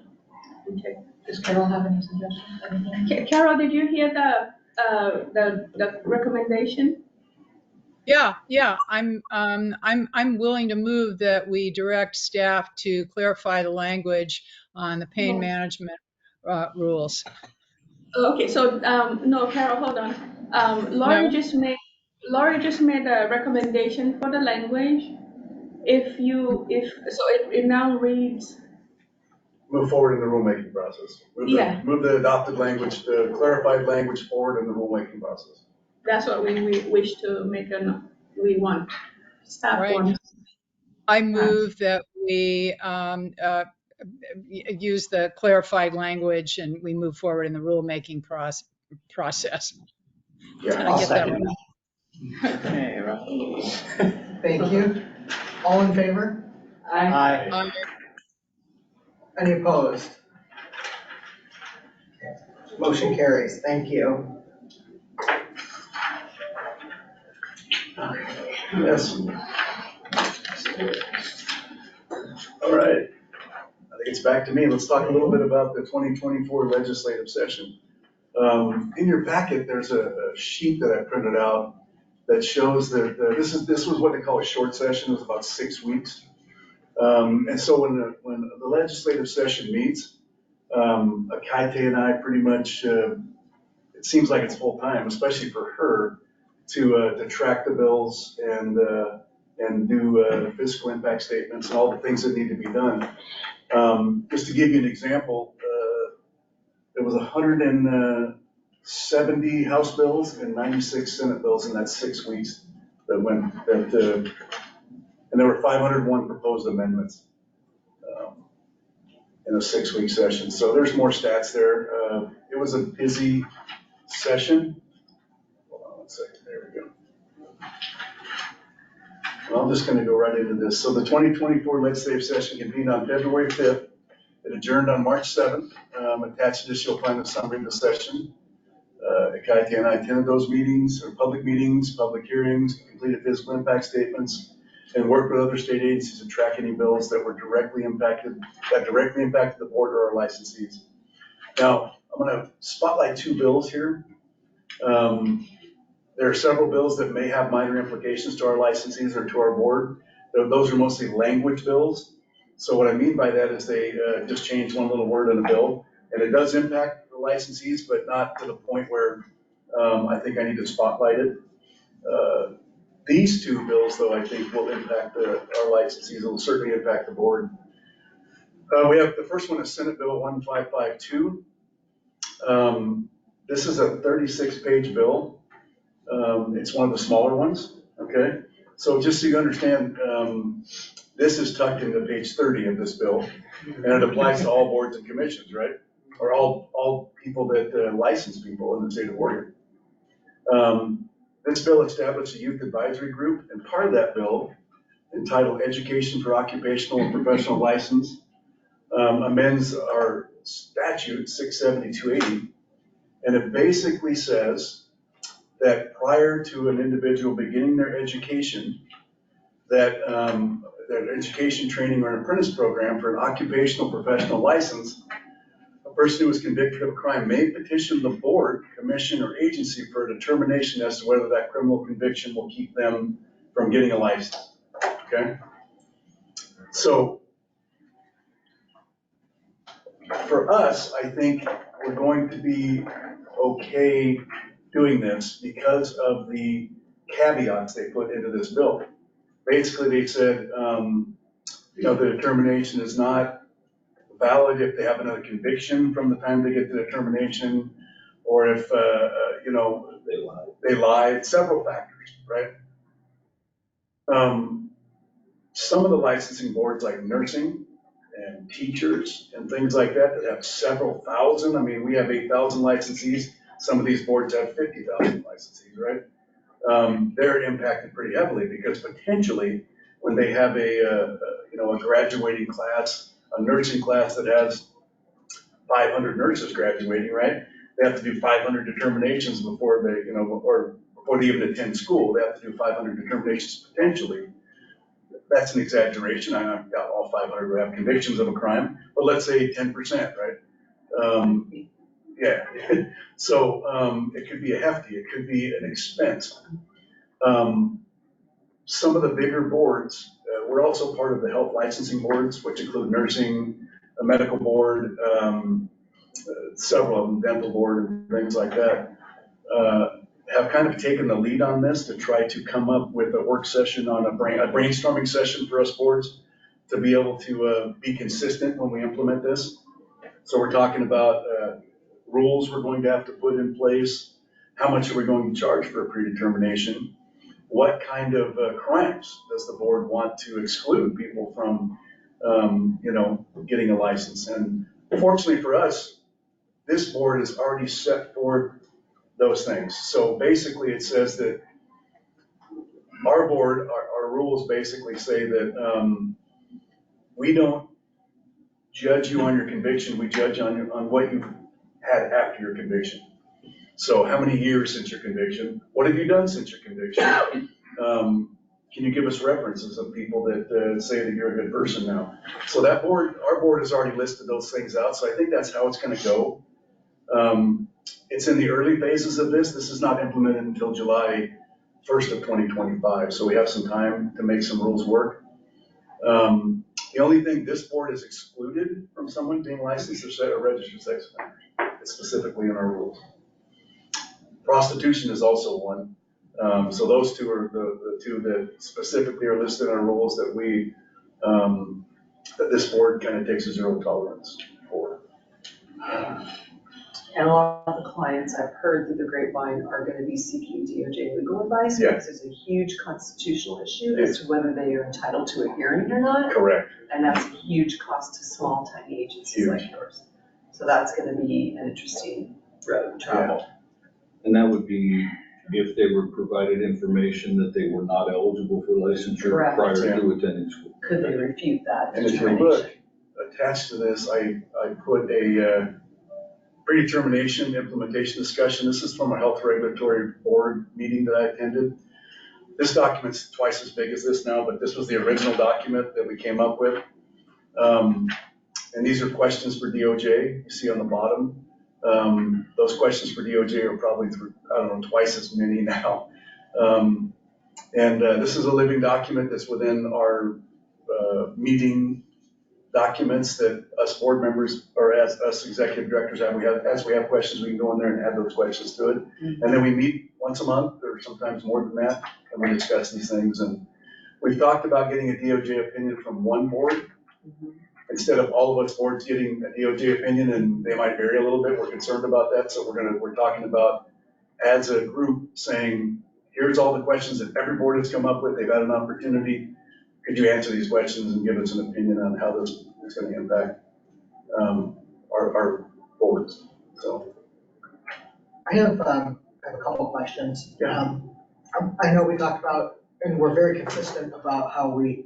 [SPEAKER 18] Okay.
[SPEAKER 3] Does Carol have any suggestions? Anything?
[SPEAKER 18] Carol, did you hear the recommendation?
[SPEAKER 4] Yeah. I'm willing to move that we direct staff to clarify the language on the pain management rules.
[SPEAKER 18] Okay, so, no, Carol, hold on. Laurie
[SPEAKER 4] No?
[SPEAKER 18] just made a recommendation for the language. It now reads,
[SPEAKER 8] Move forward in the rulemaking process. Move the adopted language, the clarified language forward in the rulemaking process.
[SPEAKER 18] that's what we wish to make we want. Staff
[SPEAKER 4] Right.
[SPEAKER 18] wants.
[SPEAKER 4] I move that we use the clarified language and we move forward in the rulemaking process.
[SPEAKER 2] Yeah,
[SPEAKER 4] Did I get that right?
[SPEAKER 18] Okay, right.
[SPEAKER 2] Thank you. All in favor?
[SPEAKER 5] Aye.
[SPEAKER 2] Any opposed? Motion carries. Thank you.
[SPEAKER 8] Yes. All right. I think it's back to me. Let's talk a little bit about the 2024 legislative session. In your packet, there's a sheet that I printed out that shows that this was what they call a short session. It was about 6 weeks. And so when the legislative session meets, Akaite and I pretty much, it seems like it's full time, especially for her, to track the bills and do fiscal impact statements and all the things that need to be done. Just to give you an example, there was 170 House bills and 96 Senate bills in that 6 weeks that went, and there were 501 proposed amendments in a 6-week session. So there's more stats there. It was a busy session. Hold on 1 second, there we go. I'm just gonna go right into this. So the 2024 legislative session convened on February 5th. It adjourned on March 7th. Attached to this, you'll find a summary of the session. Akaite and I attended those meetings, or public meetings, public hearings, completed fiscal impact statements, and worked with other state agencies to track any bills that directly impacted the board or our licensees. Now, I'm gonna spotlight 2 bills here. There are several bills that may have minor implications to our licensees or to our board. Those are mostly language bills. So what I mean by that is they just changed one little word in a bill, and it does impact the licensees, but not to the point where I think I need to spotlight it. These 2 bills, though, I think will impact our licensees. It will certainly impact the board. We have the first one is Senate Bill 1552. This is a 36-page bill. It's one of the smaller ones, okay? So just so you understand, this is tucked into page 30 of this bill, and it applies to all boards and commissions, right? Or all people that license people in the state of Oregon. This bill established a youth advisory group, and part of that bill, entitled Education for Occupational and Professional License, amends our statute 670-280, and it basically says that prior to an individual beginning their education, that their education, training, or an apprentice program for an occupational professional license, a person who is convicted of a crime may petition the board, commission, or agency for a determination as to whether that criminal conviction will keep them from getting a license, okay? So for us, I think we're going to be okay doing this because of the caveats they put into this bill. Basically, they said, the determination is not valid if they have another conviction from the time they get the determination, or if, they lied, several factors, right? Some of the licensing boards like nursing and teachers and things like that have several thousand. I mean, we have 8,000 licensees. Some of these boards have 50,000 licensees, right? They're impacted pretty heavily because potentially when they have a graduating class, a nursing class that has 500 nurses graduating, right? They have to do 500 determinations before they, or before they even attend school. They have to do 500 determinations potentially. That's an exaggeration. I doubt all 500 would have convictions of a crime, but let's say 10%, right? Yeah. So it could be a hefty, it could be an expense. Some of the bigger boards, we're also part of the health licensing boards, which include nursing, a medical board, several of them, dental board and things like that, have kind of taken the lead on this to try to come up with a work session on a brainstorming session for us boards to be able to be consistent when we implement this. So we're talking about rules we're going to have to put in place. How much are we going to charge for a predetermination? What kind of crimes does the board want to exclude people from, getting a license? And fortunately for us, this board has already set forth those things. So basically it says that our board, our rules basically say that we don't judge you on your conviction, we judge on what you've had after your conviction. So how many years since your conviction? What have you done since your conviction? can you give us references of people that say that you're a good person now? So that board, our board has already listed those things out, so I think that's how it's gonna go. It's in the early phases of this. This is not implemented until July 1st of 2025, so we have some time to make some rules work. The only thing this board is excluded from someone being licensed is a registered sex offender. It's specifically in our rules. Prostitution is also one. So those two are the two that specifically are listed in our rules that we, that this board kind of takes a zero tolerance for.
[SPEAKER 5] And a lot of the clients I've heard through the grapevine are gonna be seeking DOJ legal advice
[SPEAKER 8] Yeah.
[SPEAKER 5] because there's a huge constitutional issue as to whether they are entitled to a hearing or not.
[SPEAKER 8] Correct.
[SPEAKER 5] And that's a huge cost to small, tiny agencies like yours. So that's gonna be an interesting road to travel.
[SPEAKER 9] And that would be if they were provided information that they were not eligible for licensure
[SPEAKER 5] Correct.
[SPEAKER 9] prior to attending school.
[SPEAKER 5] Could they refute that
[SPEAKER 8] And if you
[SPEAKER 5] determination?
[SPEAKER 8] look, attached to this, I put a predetermination implementation discussion. This is from a health regulatory board meeting that I attended. This document's twice as big as this now, but this was the original document that we came up with. And these are questions for DOJ, you see on the bottom. Those questions for DOJ are probably twice as many now. This is a living document that's within our meeting documents that us board members, or as us executive directors have. As we have questions, we can go in there and add those questions to it. And then we meet once a month, or sometimes more than that, and we discuss these things. And we've talked about getting a DOJ opinion from one board, instead of all of us boards getting a DOJ opinion, and they might vary a little bit. We're concerned about that, so we're talking about, as a group, saying, here's all the questions that every board has come up with. They've had an opportunity. Could you answer these questions and give us an opinion on how this is going to impact our boards? So
[SPEAKER 2] I have a couple of questions. I know we talked about, and we're very consistent about how we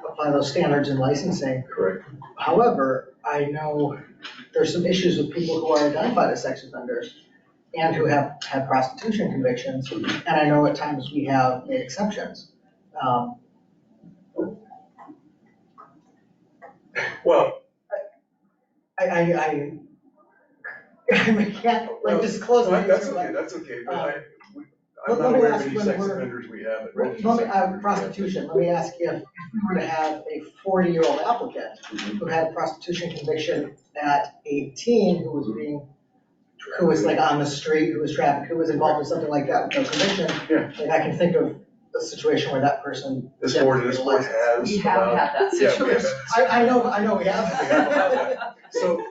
[SPEAKER 2] apply those standards in licensing.
[SPEAKER 8] Correct.
[SPEAKER 2] However, I know there's some issues with people who are identified as sex offenders and who have had prostitution convictions, and I know at times we have made exceptions.
[SPEAKER 8] Well,
[SPEAKER 2] I can't like disclose.
[SPEAKER 8] That's okay. That's okay. But I'm not aware of any sex offenders we have.
[SPEAKER 2] Prostitution. Let me ask you, if we were to have a 40-year-old applicant who had a prostitution conviction at 18, who was like on the street, who was trafficked, who was involved in something like that with no conviction, like I can think of a situation where that person.
[SPEAKER 8] This board has.
[SPEAKER 5] We have had that situation.
[SPEAKER 2] I know we have.
[SPEAKER 8] So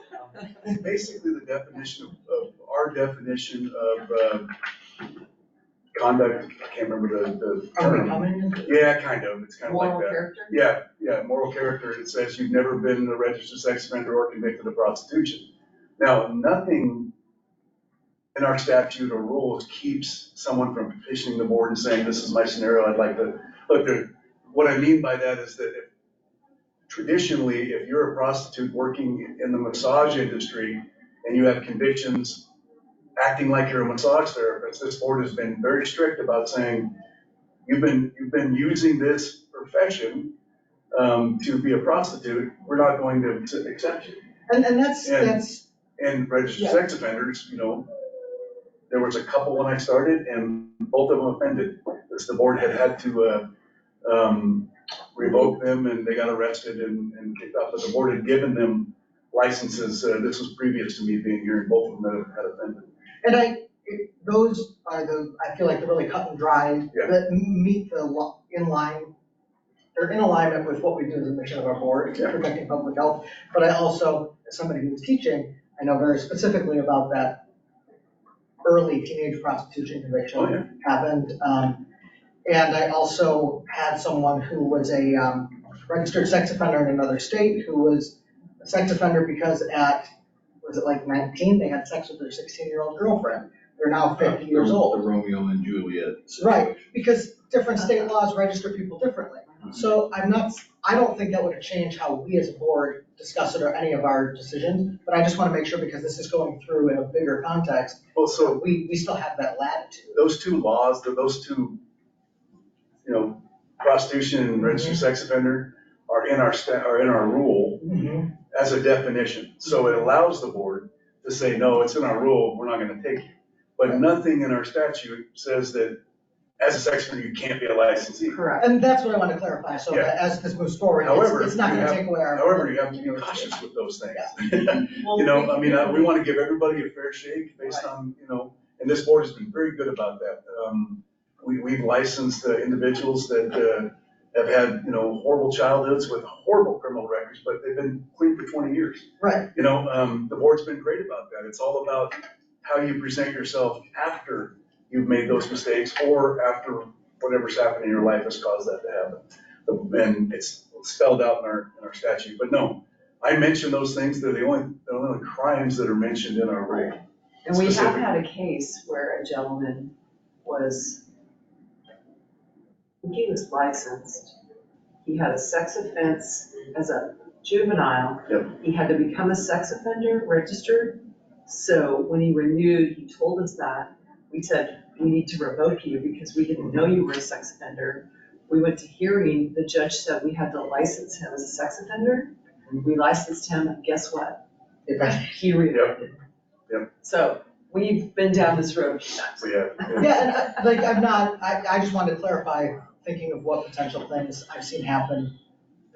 [SPEAKER 8] basically the definition of our definition of conduct, I can't remember the term. Yeah, kind of. It's kind of like that.
[SPEAKER 5] Moral character?
[SPEAKER 8] Yeah, moral character. It says you've never been a registered sex offender or convicted of prostitution. Now, nothing in our statute or rules keeps someone from petitioning the board and saying, this is my scenario, I'd like to, look, what I mean by that is that traditionally, if you're a prostitute working in the massage industry and you have convictions acting like you're a massage therapist, this board has been very strict about saying, you've been using this profession to be a prostitute, we're not going to accept you. And registered sex offenders, there was a couple when I started, and both of them offended. The board had to revoke them, and they got arrested and kicked off. But the board had given them licenses. This was previous to me being here, and both of them had offended.
[SPEAKER 2] And those are I feel like the really cut and dry that meet they're in alignment with what we do as a mission of our board, protecting public health. But I also, as somebody who's teaching, I know very specifically about that early teenage prostitution conviction happened. And I also had someone who was a registered sex offender in another state who was a sex offender because was it like 19, they had sex with their 16-year-old girlfriend. They're now 50 years old.
[SPEAKER 9] The Romeo and Juliet situation.
[SPEAKER 2] Right, because different state laws register people differently. So I don't think that would have changed how we as a board discuss it or any of our decisions, but I just want to make sure, because this is going through in a bigger context,
[SPEAKER 8] well, so
[SPEAKER 2] we still have that latitude.
[SPEAKER 8] Those two laws, those two you know, prostitution and registered sex offender are in our rule as a definition. So it allows the board to say, no, it's in our rule, we're not gonna take you. But nothing in our statute says that as a sex offender, you can't be a licensee.
[SPEAKER 5] Correct.
[SPEAKER 2] And that's what I want to clarify, so that as this moves forward,
[SPEAKER 8] However,
[SPEAKER 2] it's not gonna take away our.
[SPEAKER 8] However, you have to be cautious with those things. You know, I mean, we want to give everybody a fair shake based on, you know, and this board has been very good about that. We've licensed individuals that have had, you know, horrible childhoods with horrible criminal records, but they've been clean for 20 years.
[SPEAKER 2] Right.
[SPEAKER 8] You know, the board's been great about that. It's all about how you present yourself after you've made those mistakes or after whatever's happened in your life has caused that to happen. And it's spelled out in our statute. But no, I mentioned those things. They're the only crimes that are mentioned in our rule.
[SPEAKER 5] And we have had a case where a gentleman was, he was licensed. He had a sex offense as a juvenile.
[SPEAKER 8] Yep.
[SPEAKER 5] He had to become a sex offender registered. So when he renewed, he told us that. We said, we need to revoke you because we didn't know you were a sex offender. We went to hearing, the judge said we had to license him as a sex offender. We licensed him, and guess what? He reoffended.
[SPEAKER 8] Yep.
[SPEAKER 5] So we've been down this road a few times.
[SPEAKER 2] Yeah, and like, I just wanted to clarify, thinking of what potential things I've seen happen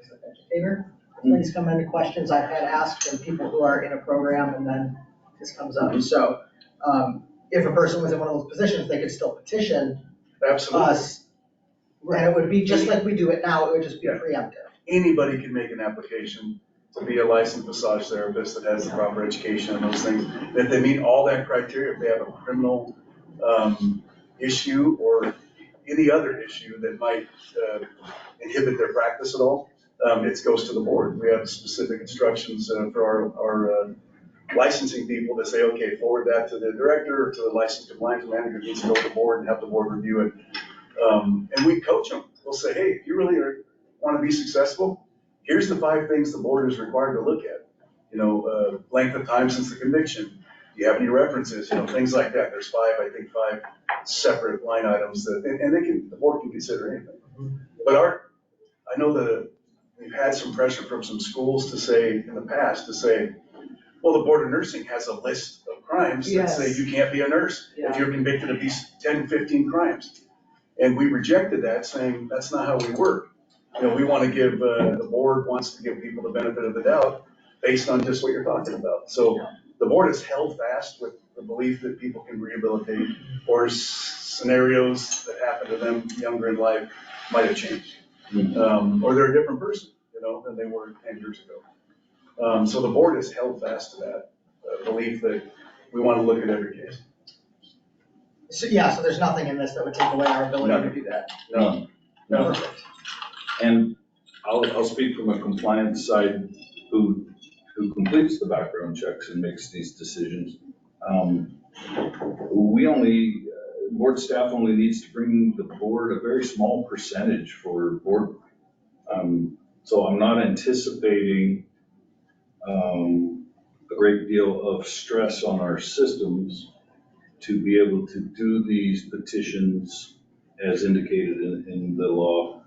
[SPEAKER 2] as an educator. Things come into questions I've had asked from people who are in a program, and then this comes up. So, if a person was in one of those positions, they could still petition us. And it would be just like we do it now, it would just be preemptive.
[SPEAKER 8] Anybody can make an application to be a licensed massage therapist that has the proper education and those things. If they meet all that criteria, if they have a criminal issue or any other issue that might inhibit their practice at all, it goes to the board. We have specific instructions for our licensing people to say, okay, forward that to the director or to the licensed compliance manager, needs to go to the board and have the board review it. And we coach them. We'll say, hey, if you really want to be successful, here's the 5 things the board is required to look at. You know, length of time since the conviction. Do you have any references? You know, things like that. There's 5 separate line items that, and the board can consider anything. But I know that we've had some pressure from some schools to say, in the past, to say, well, the Board of Nursing has a list of crimes that say you can't be a nurse if you're convicted of these 10, 15 crimes. And we rejected that, saying that's not how we work. You know, we want to give, the board wants to give people the benefit of the doubt based on just what you're talking about. So the board has held fast with the belief that people can rehabilitate, or scenarios that happen to them younger in life might have changed. Or they're a different person, you know, than they were 10 years ago. So the board has held fast to that belief that we want to look at every case.
[SPEAKER 2] So, yeah, so there's nothing in this that would take away our ability to do that?
[SPEAKER 9] No.
[SPEAKER 2] Perfect.
[SPEAKER 9] And I'll speak from a compliance side who completes the background checks and makes these decisions. Board staff only needs to bring the board a very small percentage for board. So I'm not anticipating a great deal of stress on our systems to be able to do these petitions as indicated in the law.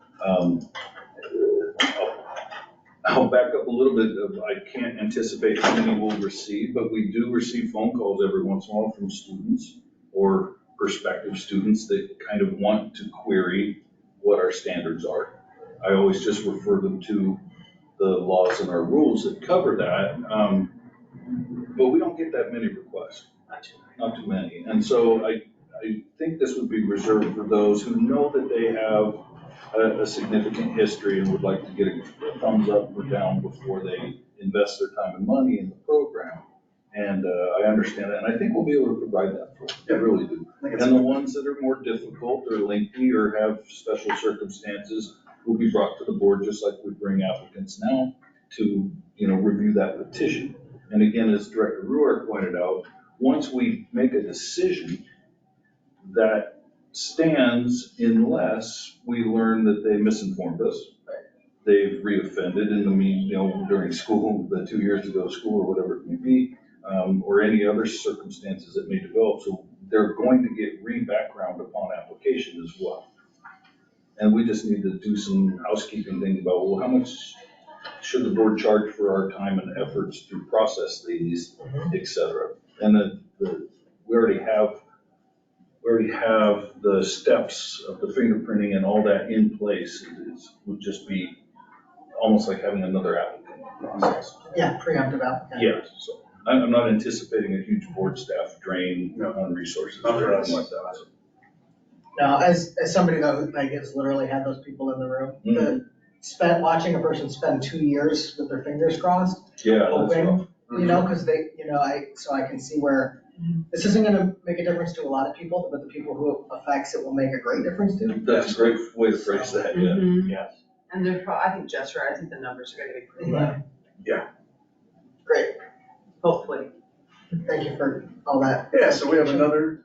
[SPEAKER 9] I'll back up a little bit. I can't anticipate how many we'll receive, but we do receive phone calls every once in a while from students or prospective students that kind of want to query what our standards are. I always just refer them to the laws and our rules that cover that. But we don't get that many requests, not too many. And so I think this would be reserved for those who know that they have a significant history and would like to get a thumbs up or down before they invest their time and money in the program. And I understand that, and I think we'll be able to provide that for them. I really do. And the ones that are more difficult or lengthy or have special circumstances will be brought to the board, just like we bring applicants now, to, you know, review that petition. And again, as Director Ruark pointed out, once we make a decision, that stands unless we learn that they misinformed us. They've reoffended in the during school, the 2 years ago school or whatever it may be, or any other circumstances that may develop. So they're going to get re-background upon application as well. And we just need to do some housekeeping things about, well, how much should the board charge for our time and efforts to process these, et cetera? And we already have the steps of the fingerprinting and all that in place. It would just be almost like having another applicant process.
[SPEAKER 2] Yeah, preemptive applicant.
[SPEAKER 9] Yes, so I'm not anticipating a huge board staff drain on resources or anything like that.
[SPEAKER 2] Now, as somebody though, like, has literally had those people in the room, watching a person spend 2 years with their fingers crossed,
[SPEAKER 9] Yeah,
[SPEAKER 2] hoping, you know, because they, you know, so I can see where this isn't gonna make a difference to a lot of people, but the people who it affects, it will make a great difference to.
[SPEAKER 9] That's a great way to phrase that, yeah.
[SPEAKER 5] Yes. And I think Jeff's right, I think the numbers are gonna be pretty low.
[SPEAKER 8] Yeah.
[SPEAKER 2] Great.
[SPEAKER 5] Hopefully.
[SPEAKER 2] Thank you for all that.
[SPEAKER 8] Yeah, so we have another,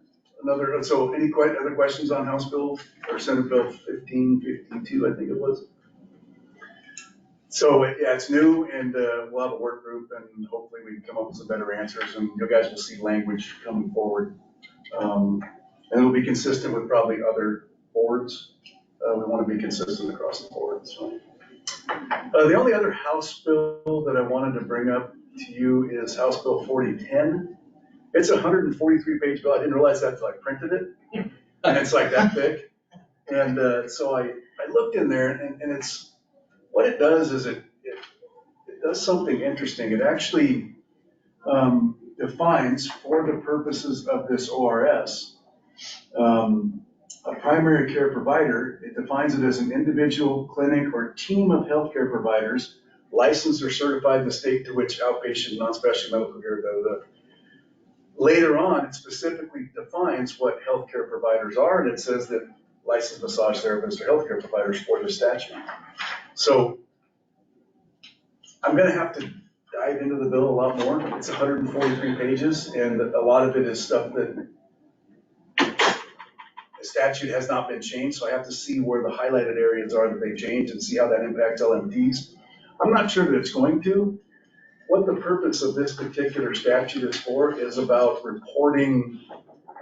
[SPEAKER 8] so any other questions on House Bill or Senate Bill 1552, I think it was? So, yeah, it's new and we'll have a work group and hopefully we can come up with some better answers and you guys will see language coming forward. And it'll be consistent with probably other boards. We want to be consistent across the board, so. The only other House bill that I wanted to bring up to you is House Bill 4010. It's a 143-page bill. I didn't realize that until I printed it. And it's like that thick. And so I looked in there and it's, what it does is it does something interesting. It actually defines, for the purposes of this ORS, a primary care provider. It defines it as an individual, clinic, or team of healthcare providers licensed or certified in the state to which outpatient, non-specialty medical care, Later on, it specifically defines what healthcare providers are, and it says that licensed massage therapists are healthcare providers for the statute. So I'm gonna have to dive into the bill a lot more. It's 143 pages, and a lot of it is stuff that the statute has not been changed, so I have to see where the highlighted areas are that they've changed and see how that impacts LMTs. I'm not sure that it's going to. What the purpose of this particular statute is for is about reporting,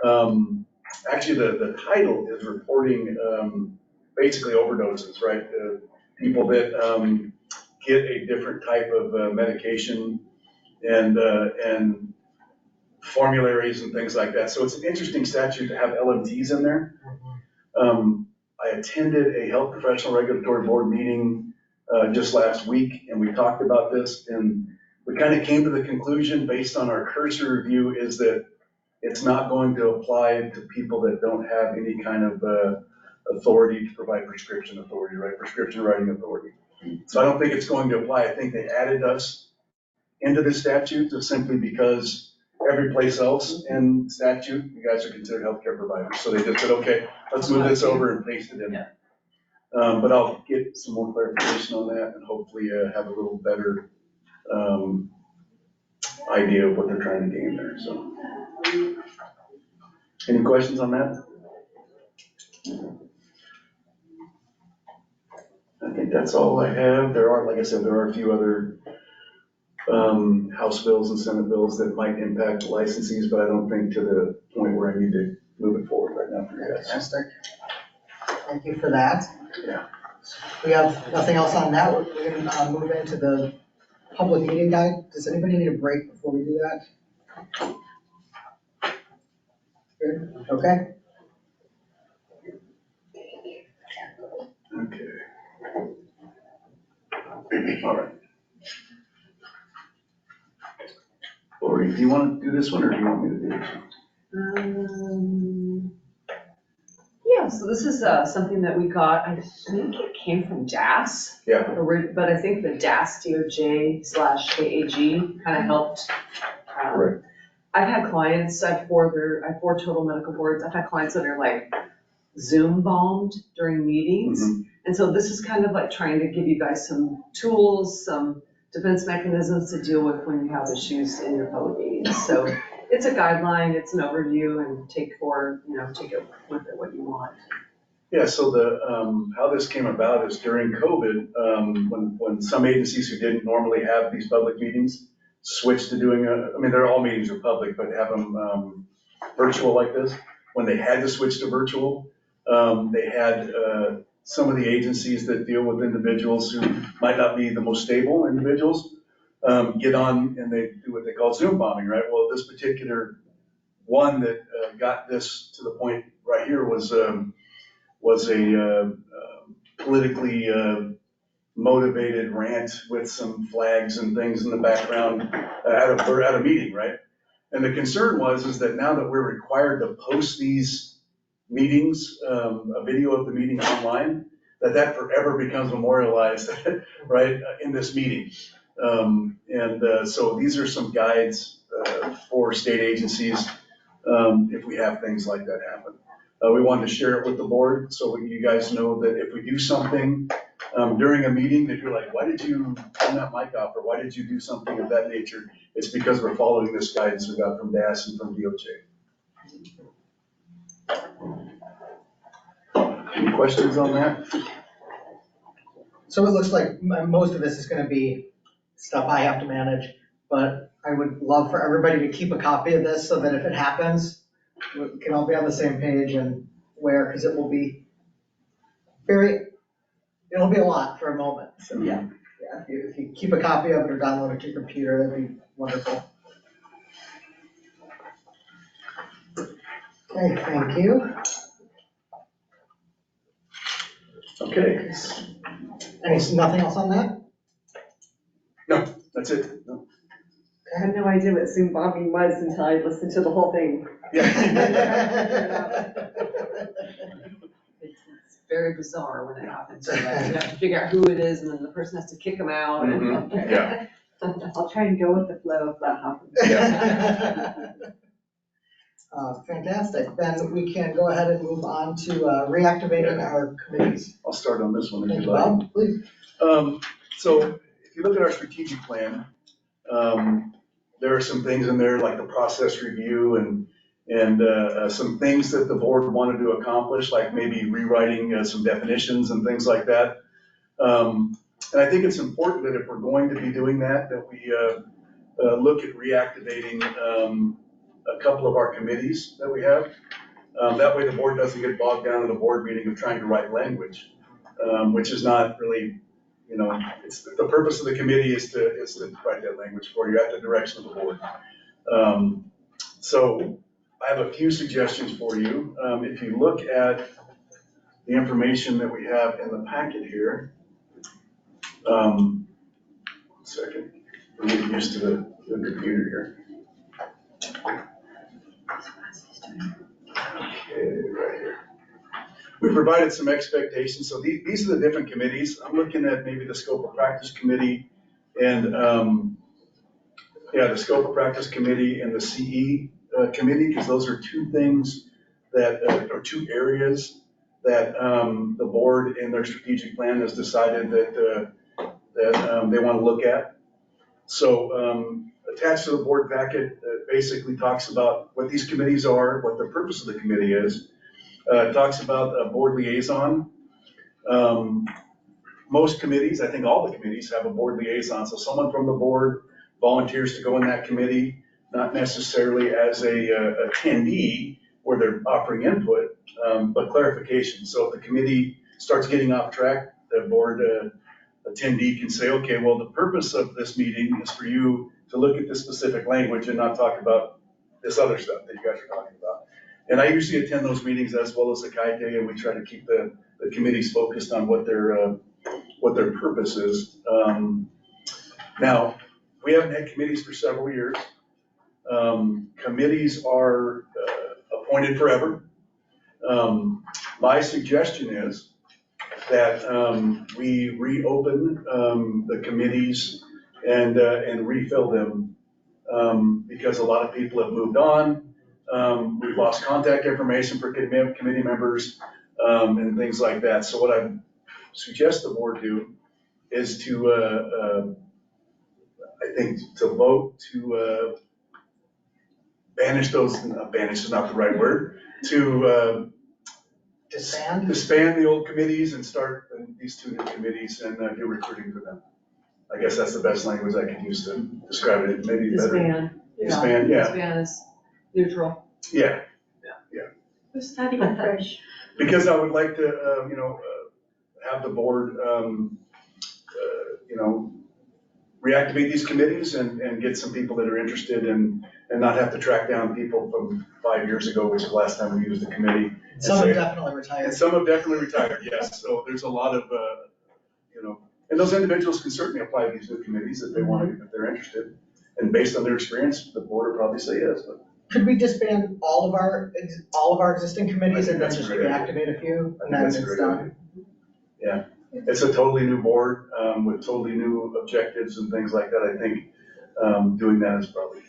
[SPEAKER 8] actually the title is reporting basically overdoses, right? People that get a different type of medication and formularies and things like that. So it's an interesting statute to have LMTs in there. I attended a health professional regulatory board meeting just last week, and we talked about this, and we kind of came to the conclusion based on our cursory review is that it's not going to apply to people that don't have any kind of authority to provide prescription authority, right? Prescription writing authority. So I don't think it's going to apply. I think they added us into the statute just simply because every place else in statute, you guys are considered healthcare providers. So they just said, okay, let's move this over and paste it in there. But I'll get some more clarification on that and hopefully have a little better idea of what they're trying to gain there, so. Any questions on that? I think that's all I have. There are, like I said, there are a few other House bills and Senate bills that might impact licensees, but I don't think to the point where I need to move it forward right now for you guys.
[SPEAKER 2] Fantastic. Thank you for that.
[SPEAKER 8] Yeah.
[SPEAKER 2] We have nothing else on that. We're gonna move into the public meeting guide. Does anybody need a break before we do that? Good, okay.
[SPEAKER 8] Okay. All right. Lori, do you want to do this one or do you want me to do this one?
[SPEAKER 5] Yeah, so this is something that we got, I think it came from DAS.
[SPEAKER 8] Yeah.
[SPEAKER 5] But I think the DAS DOJ/KAG kind of helped.
[SPEAKER 8] Right.
[SPEAKER 5] I've had clients, I have four total medical boards. I've had clients that are like Zoom bombed during meetings.
[SPEAKER 8] Mm-hmm.
[SPEAKER 5] And so this is kind of like trying to give you guys some tools, some defense mechanisms to deal with when you have issues in your public meetings. So it's a guideline, it's an overview, and take it with it what you want.
[SPEAKER 8] Yeah, so how this came about is during COVID, when some agencies who didn't normally have these public meetings switched to doing all meetings are public, but have them virtual like this. When they had to switch to virtual, they had some of the agencies that deal with individuals who might not be the most stable individuals, get on and they do what they call Zoom bombing, right? Well, this particular one that got this to the point right here was a politically motivated rant with some flags and things in the background at a meeting, right? And the concern is that now that we're required to post these meetings, a video of the meeting online, that forever becomes memorialized, right, in this meeting. So these are some guides for state agencies if we have things like that happen. We wanted to share it with the board so you guys know that if we do something during a meeting that you're like, why did you turn that mic off, or why did you do something of that nature? It's because we're following this guidance we got from DAS and from DOJ. Any questions on that?
[SPEAKER 2] So it looks like most of this is gonna be stuff I have to manage, but I would love for everybody to keep a copy of this so that if it happens, we can all be on the same page and because it will be it'll be a lot for a moment. So yeah, if you keep a copy of it or download it to your computer, that'd be wonderful. Okay, thank you.
[SPEAKER 8] Okay.
[SPEAKER 2] Nothing else on that?
[SPEAKER 8] No, that's it. No.
[SPEAKER 17] I had no idea what Zoom bombing was until I listened to the whole thing.
[SPEAKER 8] Yeah.
[SPEAKER 5] It's very bizarre when it happens. You have to figure out who it is, and then the person has to kick them out.
[SPEAKER 8] Mm-hmm. Yeah.
[SPEAKER 17] I'll try and go with the flow if that happens.
[SPEAKER 8] Yeah.
[SPEAKER 2] Fantastic. Then we can go ahead and move on to reactivating our committees.
[SPEAKER 8] I'll start on this one if
[SPEAKER 2] Thank
[SPEAKER 8] you'd
[SPEAKER 2] you,
[SPEAKER 8] like.
[SPEAKER 2] Bob, please.
[SPEAKER 8] So if you look at our strategic plan, there are some things in there like the process review and some things that the board wanted to accomplish, like maybe rewriting some definitions and things like that. And I think it's important that if we're going to be doing that we look at reactivating a couple of our committees that we have. That way the board doesn't get bogged down in a board meeting of trying to write language, which is not really, it's the purpose of the committee is to write that language for you at the direction of the board. So I have a few suggestions for you. If you look at the information that we have in the packet here, 1 second, we're getting used to the computer here. Okay, right here. We provided some expectations. So these are the different committees. I'm looking at maybe the scope of practice committee and the scope of practice committee and the CE committee, because those are two things that are two areas that the board in their strategic plan has decided that they want to look at. So attached to the board packet basically talks about what these committees are, what the purpose of the committee is. It talks about a board liaison. Most committees, I think all the committees have a board liaison. So someone from the board volunteers to go in that committee, not necessarily as a attendee where they're offering input, but clarification. So if the committee starts getting off track, the board attendee can say, okay, well, the purpose of this meeting is for you to look at this specific language and not talk about this other stuff that you guys are talking about. And I usually attend those meetings as well as the CAITE, and we try to keep the committees focused on what their purpose is. Now, we haven't had committees for several years. Committees are appointed forever. My suggestion is that we reopen the committees and refill them because a lot of people have moved on. We've lost contact information for committee members and things like that. So what I suggest the board do is to, I think, to vote to banish those, banish is not the right word, to
[SPEAKER 2] disband
[SPEAKER 8] the old committees and start these two new committees and do recruiting for them. I guess that's the best language I could use to describe it. Maybe better. Disband, yeah.
[SPEAKER 5] Disband is neutral.
[SPEAKER 8] Yeah.
[SPEAKER 18] We're starting fresh.
[SPEAKER 8] Because I would like to, have the board, reactivate these committees and get some people that are interested and not have to track down people from 5 years ago, which is the last time we used the committee.
[SPEAKER 2] Some have definitely retired.
[SPEAKER 8] And some have definitely retired, yes. So there's a lot of, and those individuals can certainly apply to these new committees if they want to, if they're interested. And based on their experience, the board will probably say yes, but.
[SPEAKER 2] Could we disband all of our existing committees and then just reactivate a few and then it's done?
[SPEAKER 8] Yeah, it's a totally new board, with totally new objectives and things like that. I think, doing that is probably a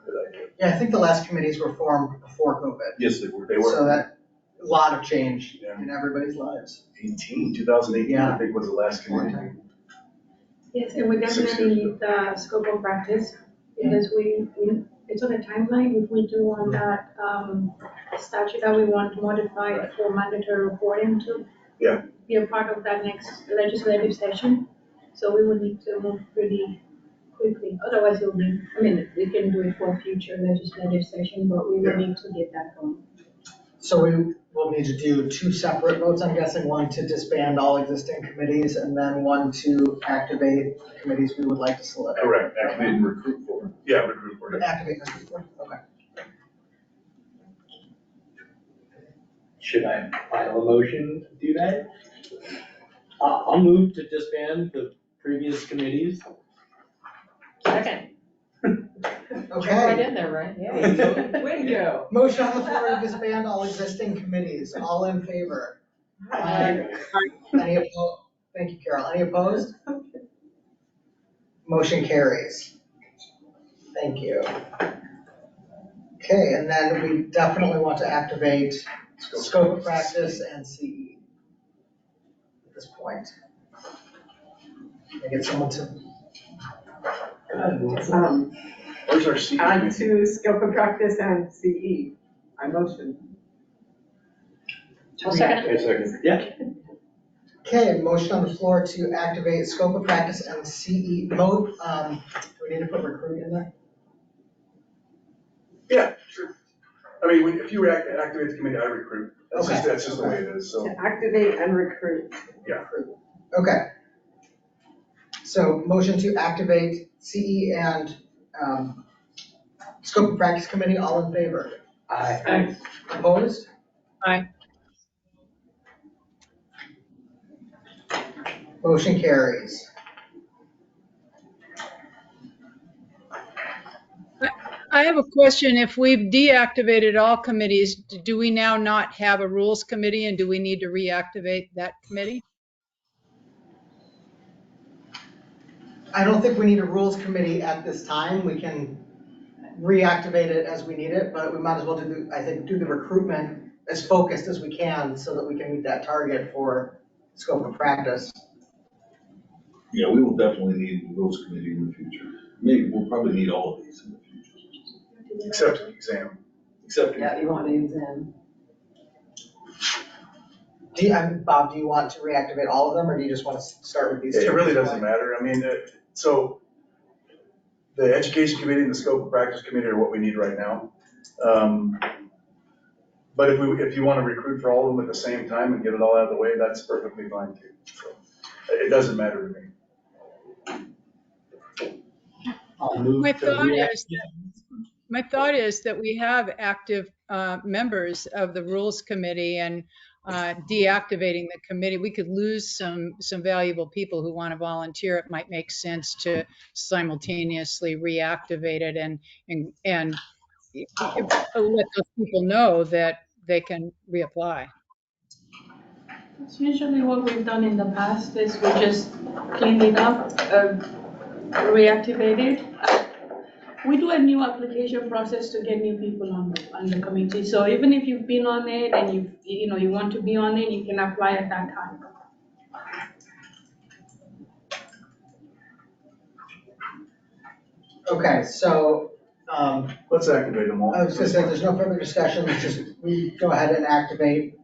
[SPEAKER 8] good idea.
[SPEAKER 2] Yeah, I think the last committees were formed before COVID.
[SPEAKER 8] Yes, they were. They were.
[SPEAKER 2] So that, a lot of change in everybody's lives.
[SPEAKER 8] 2018, I think was the last committee.
[SPEAKER 18] Yes, and we definitely need the scope of practice because it's on a timeline. If we do on that statute that we want modified for mandatory reporting to be a part of that next legislative session. So we will need to move pretty quickly. Otherwise it will be, we can do it for a future legislative session, but we will need to get that going.
[SPEAKER 2] So we will need to do 2 separate votes, I'm guessing, one to disband all existing committees and then one to activate the committees we would like to select.
[SPEAKER 8] Correct, activate and recruit for. Yeah, recruit for.
[SPEAKER 2] Activate and recruit for, okay.
[SPEAKER 6] Should I file a motion to do that? I'll move to disband the previous committees.
[SPEAKER 3] Second.
[SPEAKER 2] Okay.
[SPEAKER 3] Right in there, right? Yeah.
[SPEAKER 5] Way to go.
[SPEAKER 2] Motion on the floor to disband all existing committees. All in favor? Aye. Any opposed? Thank you, Carol. Any opposed? Motion carries. Thank you. Okay, and then we definitely want to activate scope of practice and CE at this point. Can I get someone to?
[SPEAKER 8] Where's our CE?
[SPEAKER 17] On to scope of practice and CE. I motion.
[SPEAKER 3] I'll second it.
[SPEAKER 6] Second. Yeah.
[SPEAKER 2] Okay, motion on the floor to activate scope of practice and CE mode. Do we need to put recruit in there?
[SPEAKER 8] Yeah, sure. I mean, if you activate the committee, I recruit. That's just the way it is, so.
[SPEAKER 17] To activate and recruit.
[SPEAKER 8] Yeah.
[SPEAKER 2] Okay. So motion to activate CE and scope of practice committee, all in favor?
[SPEAKER 6] Aye.
[SPEAKER 2] Opposed?
[SPEAKER 4] Aye.
[SPEAKER 2] Motion carries.
[SPEAKER 4] I have a question. If we've deactivated all committees, do we now not have a rules committee and do we need to reactivate that committee?
[SPEAKER 2] I don't think we need a rules committee at this time. We can reactivate it as we need it, but we might as well do the recruitment as focused as we can so that we can meet that target for scope of practice.
[SPEAKER 9] Yeah, we will definitely need the rules committee in the future. Maybe we'll probably need all of these in the future.
[SPEAKER 8] Except an exam.
[SPEAKER 5] Yeah, you want to exam.
[SPEAKER 2] Bob, do you want to reactivate all of them or do you just want to start with these two?
[SPEAKER 8] It really doesn't matter. I mean, so the education committee and the scope of practice committee are what we need right now. But if you want to recruit for all of them at the same time and get it all out of the way, that's perfectly fine too. So it doesn't matter to me.
[SPEAKER 6] I'll move
[SPEAKER 4] My
[SPEAKER 6] to
[SPEAKER 4] thought is that we have active members of the rules committee and deactivating the committee, we could lose some valuable people who want to volunteer. It might make sense to simultaneously reactivate it and let those people know that they can reapply.
[SPEAKER 18] That's usually what we've done in the past is we just cleaned it up, reactivated. We do a new application process to get new people on the committee. So even if you've been on it and you want to be on it, you can apply at that time.
[SPEAKER 2] Okay, so
[SPEAKER 8] let's activate them all.
[SPEAKER 2] I was gonna say, there's no further discussion, it's just we go ahead and activate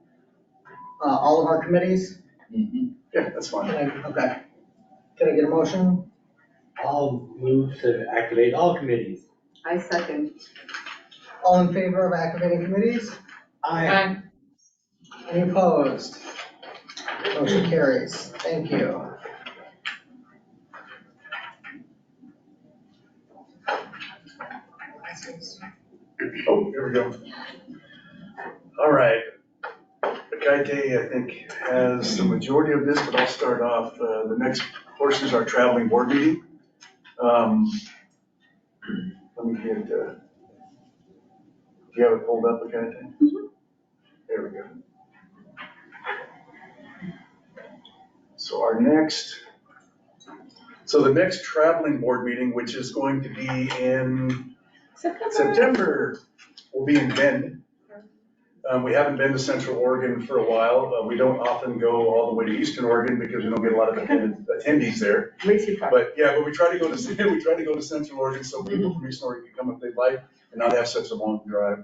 [SPEAKER 2] all of our committees.
[SPEAKER 8] Yeah, that's fine.
[SPEAKER 2] Okay. Can I get a motion?
[SPEAKER 6] I'll move to activate all committees.
[SPEAKER 17] I second.
[SPEAKER 2] All in favor of activating committees?
[SPEAKER 6] Aye.
[SPEAKER 2] Any opposed? Motion carries. Thank you.
[SPEAKER 8] Oh, here we go. All right. Kaite, I think, has the majority of this, but I'll start off. The next portion is our traveling board meeting. Let me get, do you have it pulled up, Kaite? There we go. So the next traveling board meeting, which is going to be in September, will be in Bend. We haven't been to Central Oregon for a while. We don't often go all the way to Eastern Oregon because we don't get a lot of attendees there. But we try to go to Central Oregon so people from Eastern Oregon can come if they'd like and not have such a long drive.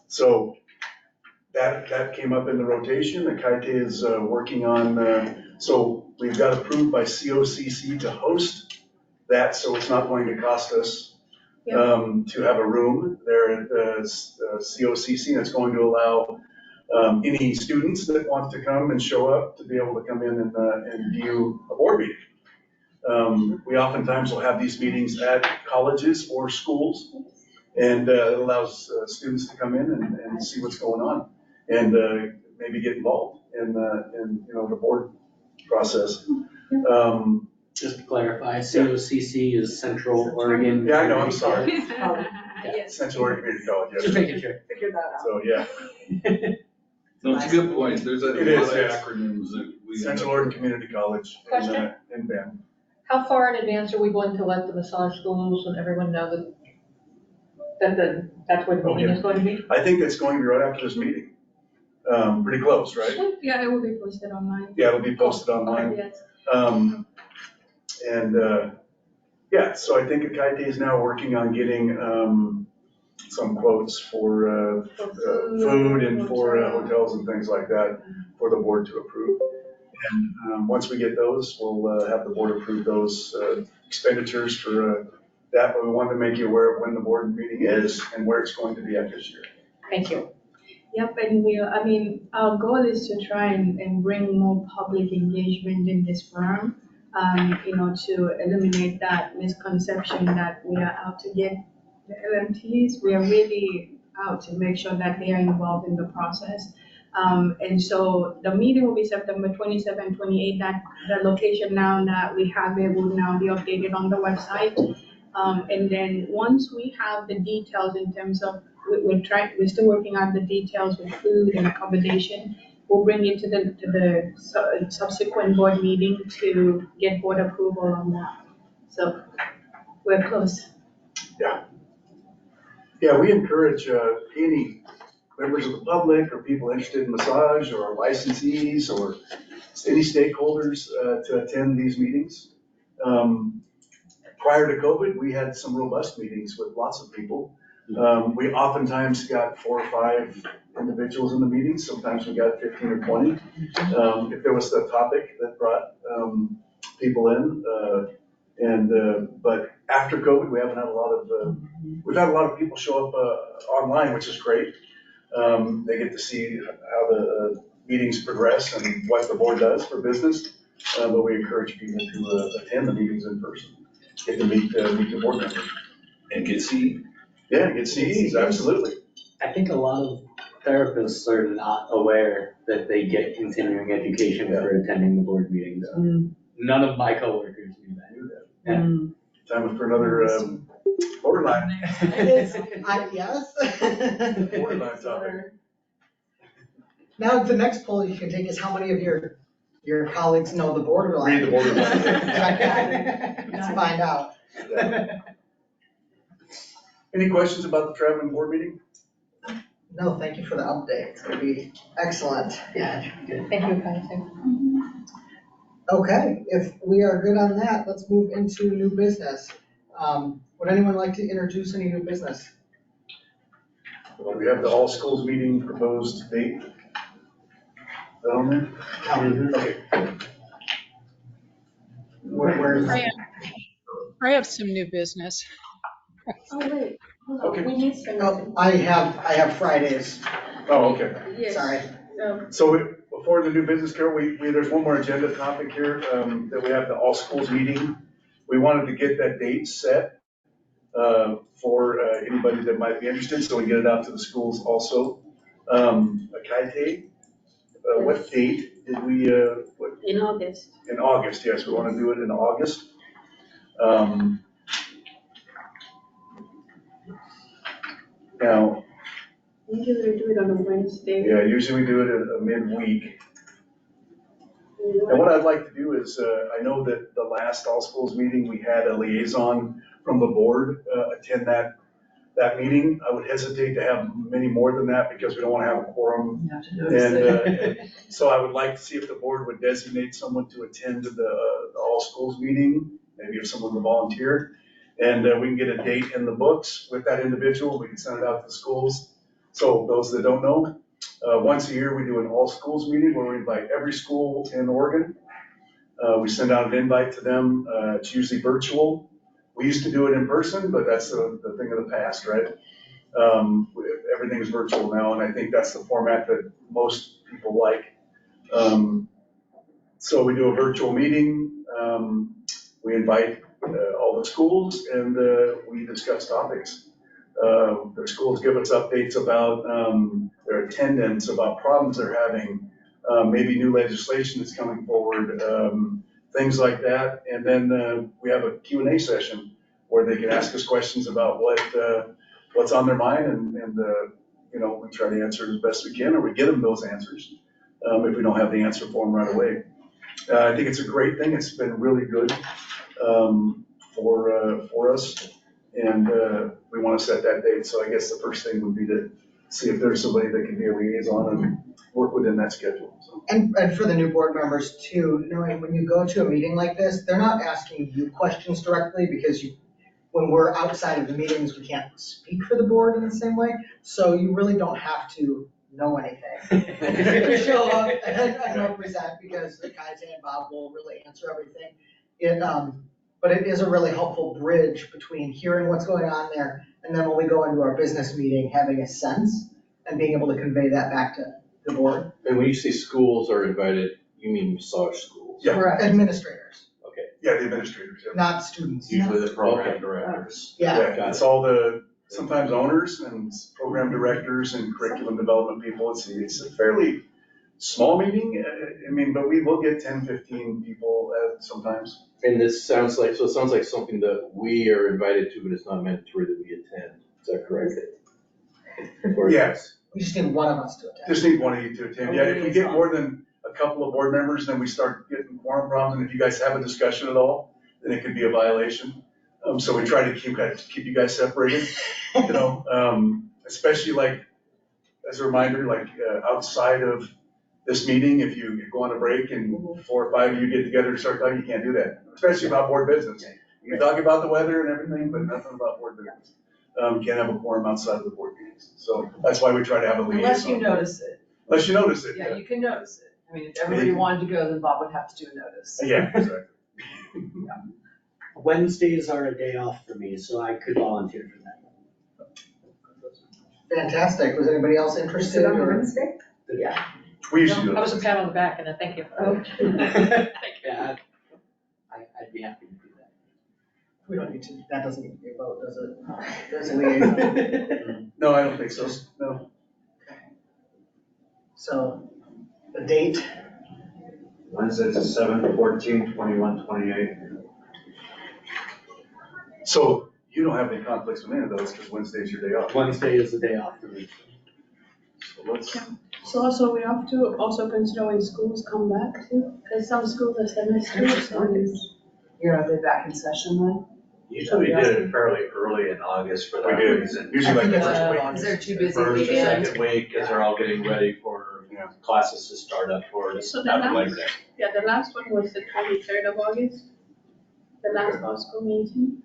[SPEAKER 8] So that came up in the rotation. The Kaite is working on, so we've got approved by COCC to host that, so it's not going to cost us to have a room there at COCC, and it's going to allow any students that want to come and show up to be able to come in and view a board meeting. We oftentimes will have these meetings at colleges or schools, and it allows students to come in and see what's going on and maybe get involved in the board process.
[SPEAKER 6] Just to clarify, COCC is Central Oregon.
[SPEAKER 8] Yeah, I know, I'm sorry.
[SPEAKER 14] Yes.
[SPEAKER 8] Central Oregon Community College, yes.
[SPEAKER 6] Just making sure.
[SPEAKER 14] Figure that out.
[SPEAKER 8] So, yeah.
[SPEAKER 9] No, it's a good point. There's a lot
[SPEAKER 8] It is,
[SPEAKER 9] of
[SPEAKER 8] yes.
[SPEAKER 9] acronyms that we.
[SPEAKER 8] Central Oregon Community College
[SPEAKER 3] Question?
[SPEAKER 8] in Bend.
[SPEAKER 3] How far in advance are we going to let the massage schools and everyone know that's where the meeting is going to be?
[SPEAKER 8] I think it's going to be right after this meeting. Pretty close, right?
[SPEAKER 18] Yeah, it will be posted online.
[SPEAKER 8] Yeah, it'll be posted online.
[SPEAKER 18] Yes.
[SPEAKER 8] So I think Kaite is now working on getting some quotes for food and for hotels and things like that for the board to approve. And once we get those, we'll have the board approve those expenditures for that. But we wanted to make you aware of when the board meeting is and where it's going to be at this year.
[SPEAKER 3] Thank you.
[SPEAKER 18] Yep, and our goal is to try and bring more public engagement in this forum, to eliminate that misconception that we are out to get the LMTs. We are really out to make sure that they are involved in the process. And so the meeting will be September 27, 28. That the location now that we have it will now be updated on the website. And then once we have the details in terms of, we're still working out the details with food and accommodation. We'll bring it to the subsequent board meeting to get board approval on that. So we're close.
[SPEAKER 8] Yeah, we encourage any members of the public or people interested in massage or licensees or any stakeholders to attend these meetings. Prior to COVID, we had some robust meetings with lots of people. We oftentimes got 4 or 5 individuals in the meetings. Sometimes we got 15 or 20. If there was the topic that brought people in. But after COVID, we haven't had we've had a lot of people show up online, which is great. They get to see how the meetings progress and what the board does for business. But we encourage people to attend the meetings in person, get to meet the board members.
[SPEAKER 9] And get CE.
[SPEAKER 8] Yeah, get CEs, absolutely.
[SPEAKER 6] I think a lot of therapists are not aware that they get continuing education for attending the board meetings. None of my coworkers knew that.
[SPEAKER 8] Time for another borderline.
[SPEAKER 2] Yes.
[SPEAKER 8] Borderline topic.
[SPEAKER 2] Now, the next poll you can take is how many of your colleagues know the borderline?
[SPEAKER 8] Read the borderline.
[SPEAKER 2] Let's find out.
[SPEAKER 8] Yeah. Any questions about the traveling board meeting?
[SPEAKER 2] No, thank you for the update. It's going to be excellent.
[SPEAKER 3] Yeah. Thank you, Kaiser.
[SPEAKER 2] Okay, if we are good on that, let's move into new business. Would anyone like to introduce any new business?
[SPEAKER 8] Well, we have the all schools meeting proposed date. Is that on there? Okay.
[SPEAKER 2] Where is it?
[SPEAKER 4] I have some new business.
[SPEAKER 18] Oh, wait, hold on,
[SPEAKER 8] Okay.
[SPEAKER 18] we missed something.
[SPEAKER 2] Oh, I have Fridays.
[SPEAKER 8] Oh, okay.
[SPEAKER 18] Yes.
[SPEAKER 2] Sorry.
[SPEAKER 8] So for the new business, Carol, there's one more agenda topic here, that we have the all schools meeting. We wanted to get that date set, for, anybody that might be interested, so we get it out to the schools also. Akaite, what date did we,
[SPEAKER 18] In August.
[SPEAKER 8] in August, yes, we want to do it in August. Now,
[SPEAKER 18] Usually we do it on a Wednesday.
[SPEAKER 8] yeah, usually we do it at a midweek. And what I'd like to do is, I know that the last all schools meeting, we had a liaison from the board attend that meeting. I would hesitate to have many more than that because we don't want to have a quorum.
[SPEAKER 5] You have to notice it.
[SPEAKER 8] And so I would like to see if the board would designate someone to attend the all schools meeting, maybe if someone would volunteer. And we can get a date in the books with that individual. We can send it out to the schools. So those that don't know, once a year, we do an all schools meeting where we invite every school in Oregon. We send out an invite to them. It's usually virtual. We used to do it in person, but that's the thing of the past, right? Everything is virtual now, and I think that's the format that most people like. So we do a virtual meeting. We invite all the schools, and we discuss topics. The schools give us updates about their attendance, about problems they're having, maybe new legislation that's coming forward, things like that. And then we have a Q&A session where they can ask us questions about what's on their mind, and we try to answer it as best we can, or we get them those answers if we don't have the answer for them right away. I think it's a great thing. It's been really good for us. And we want to set that date, so I guess the first thing would be to see if there's somebody that can be a liaison and work within that schedule. So.
[SPEAKER 2] And for the new board members too, knowing when you go to a meeting like this, they're not asking you questions directly because when we're outside of the meetings, we can't speak for the board in the same way. So you really don't have to know anything. You show up and represent because the Kaite and Bob will really answer everything. But it is a really helpful bridge between hearing what's going on there and then when we go into our business meeting, having a sense and being able to convey that back to the board.
[SPEAKER 7] And when you say schools are invited, you mean massage schools?
[SPEAKER 8] Yeah.
[SPEAKER 2] Correct. Administrators,
[SPEAKER 7] Okay.
[SPEAKER 8] Yeah, the administrators, yeah.
[SPEAKER 2] not students.
[SPEAKER 7] Usually the program directors.
[SPEAKER 2] Yeah.
[SPEAKER 8] It's all the, sometimes owners and program directors and curriculum development people. It's a fairly small meeting, but we will get 10, 15 people sometimes.
[SPEAKER 7] And this sounds like something that we are invited to, but it's not mandatory that we attend. Is that correct?
[SPEAKER 8] Yes.
[SPEAKER 2] We just need one of us to attend.
[SPEAKER 8] Just need one of you to attend. Yeah, if we get more than a couple of board members, then we start getting quorum problems. And if you guys have a discussion at all, then it could be a violation. So we try to keep you guys separated, especially like, as a reminder, like outside of this meeting, if you go on a break and 4 or 5 of you get together to start talking, you can't do that, especially about board business. You can talk about the weather and everything, but nothing about board business. You can't have a quorum outside of the board meetings. So that's why we try to have a liaison.
[SPEAKER 5] Unless you notice it.
[SPEAKER 8] Unless you notice it.
[SPEAKER 5] Yeah, you can notice it. I mean, if everybody wanted to go, then Bob would have to do a notice.
[SPEAKER 8] Yeah, exactly.
[SPEAKER 6] Wednesdays are a day off for me, so I could volunteer for that.
[SPEAKER 2] Fantastic. Was anybody else interested?
[SPEAKER 17] Is it on Wednesday?
[SPEAKER 5] Yeah.
[SPEAKER 8] We usually do
[SPEAKER 3] That was a
[SPEAKER 8] it.
[SPEAKER 3] pat on the back and a thank you.
[SPEAKER 6] Yeah, I'd be happy to do that.
[SPEAKER 2] We don't need to, that doesn't need to be a vote, does it? There's a liaison.
[SPEAKER 8] No, I don't think so. No.
[SPEAKER 2] Okay. So the date,
[SPEAKER 19] Wednesday the 7th, 14, 21, 28.
[SPEAKER 8] So you don't have any conflicts with any of those because Wednesday's your day off.
[SPEAKER 6] Wednesday is the day off for me.
[SPEAKER 8] So let's.
[SPEAKER 18] So also we have to also consider when schools come back too, because some schools are semesters, so it's.
[SPEAKER 5] Are they back in session then?
[SPEAKER 19] Usually we did it fairly early in August for that
[SPEAKER 8] We do.
[SPEAKER 19] reason.
[SPEAKER 8] Usually like the
[SPEAKER 2] I think
[SPEAKER 8] first
[SPEAKER 2] it's
[SPEAKER 8] week.
[SPEAKER 2] August.
[SPEAKER 5] Is there too busy
[SPEAKER 19] First or
[SPEAKER 5] weekend?
[SPEAKER 19] second week, because they're all getting ready for classes to start up for
[SPEAKER 18] So the
[SPEAKER 19] after Labor
[SPEAKER 18] last,
[SPEAKER 19] Day.
[SPEAKER 18] yeah, the last one was the 23rd of August, the last all school meeting.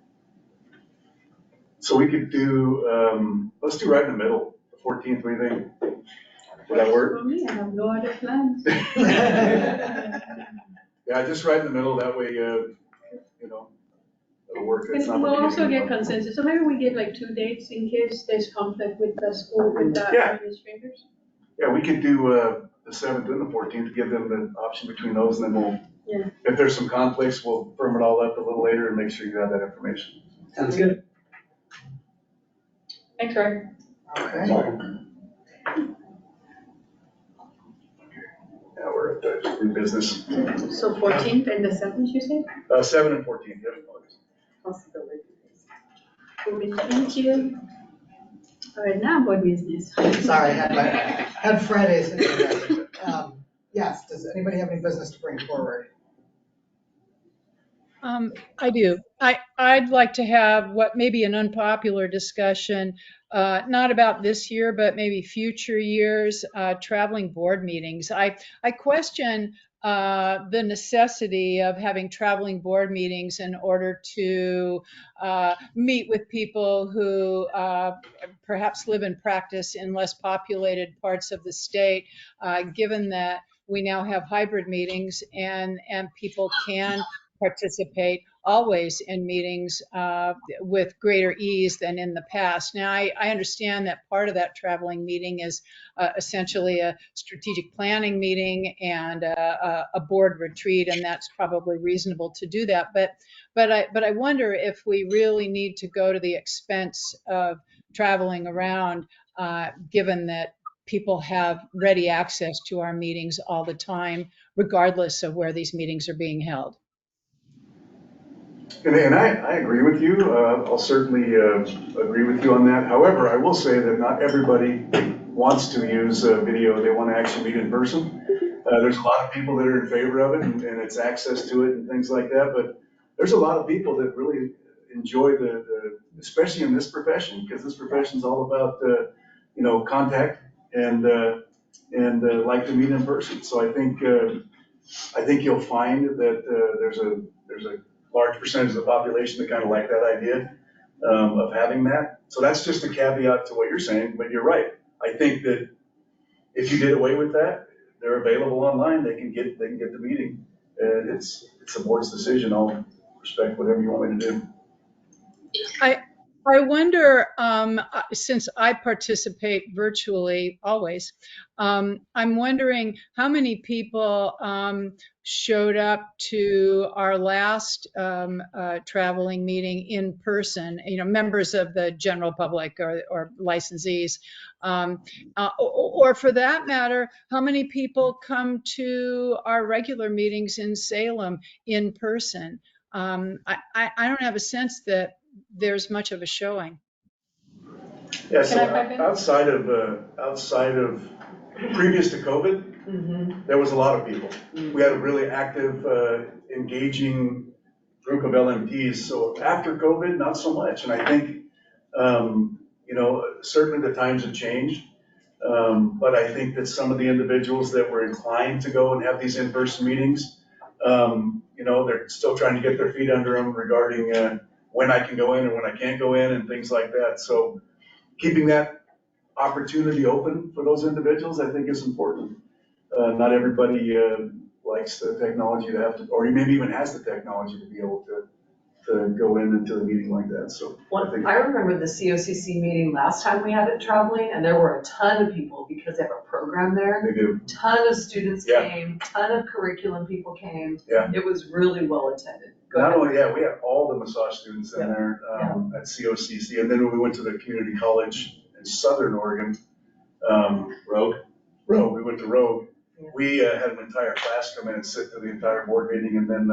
[SPEAKER 8] So we could do, let's do right in the middle, the 14th, what do you think? Would that work?
[SPEAKER 18] For me, I have no other plans.
[SPEAKER 8] Yeah, just right in the middle, that way, it'll work. It's not the
[SPEAKER 18] We'll also
[SPEAKER 8] beginning
[SPEAKER 18] get
[SPEAKER 8] of the month.
[SPEAKER 18] consensus, so maybe we get like 2 dates in case there's conflict with the school, with the
[SPEAKER 8] Yeah.
[SPEAKER 18] administrators.
[SPEAKER 8] Yeah, we could do, the the 7th and the 14th, give them the option between those, and then
[SPEAKER 3] Yeah.
[SPEAKER 8] if there's some conflicts, we'll firm it all up a little later and make sure you have that information.
[SPEAKER 6] Sounds good.
[SPEAKER 3] Thanks, Ray.
[SPEAKER 2] Okay.
[SPEAKER 8] Now we're at the new business.
[SPEAKER 18] So 14th and the 7th, you said?
[SPEAKER 8] 7 and 14, yep.
[SPEAKER 18] Possibility. Thank you. All right, now board business.
[SPEAKER 2] Sorry, had Friday's internet. Yes, does anybody have any business to bring forward?
[SPEAKER 4] I do. I'd like to have what may be an unpopular discussion, not about this year, but maybe future years, traveling board meetings. I question the necessity of having traveling board meetings in order to meet with people who perhaps live and practice in less populated parts of the state, given that we now have hybrid meetings and people can participate always in meetings with greater ease than in the past. Now, I understand that part of that traveling meeting is essentially a strategic planning meeting and a board retreat, and that's probably reasonable to do that. But I wonder if we really need to go to the expense of traveling around, given that people have ready access to our meetings all the time, regardless of where these meetings are being held.
[SPEAKER 8] And I agree with you. I'll certainly agree with you on that. However, I will say that not everybody wants to use video. They want to actually meet in person. There's a lot of people that are in favor of it and it's access to it and things like that. But there's a lot of people that really enjoy especially in this profession, because this profession is all about, contact and like to meet in person. So I think you'll find that there's a large percentage of the population that kind of like that idea of having that. So that's just a caveat to what you're saying, but you're right. I think that if you did away with that, they're available online. They can get the meeting. It's the board's decision. I'll respect whatever you want me to do.
[SPEAKER 4] I wonder, since I participate virtually always, I'm wondering how many people showed up to our last traveling meeting in person, members of the general public or licensees, or for that matter, how many people come to our regular meetings in Salem in person. I don't have a sense that there's much of a showing.
[SPEAKER 8] Yeah, so outside of previous to COVID, there was a lot of people. We had a really active, engaging group of LMPs. So after COVID, not so much. And I think, certainly the times have changed. But I think that some of the individuals that were inclined to go and have these in-person meetings, they're still trying to get their feet under them regarding when I can go in and when I can't go in and things like that. So keeping that opportunity open for those individuals, I think is important. Not everybody likes the technology to have to, or maybe even has the technology to be able to go into a meeting like that. So
[SPEAKER 5] I remember the COCC meeting last time we had it traveling, and there were a ton of people because they have a program there.
[SPEAKER 8] They do.
[SPEAKER 5] Ton of students came, ton of curriculum people came.
[SPEAKER 8] Yeah.
[SPEAKER 5] It was really well attended.
[SPEAKER 8] Not only, we had all the massage students in there at COCC, and then when we went to the community college in Southern Oregon, Rogue, we went to Rogue. We had an entire class come in and sit through the entire board meeting, and then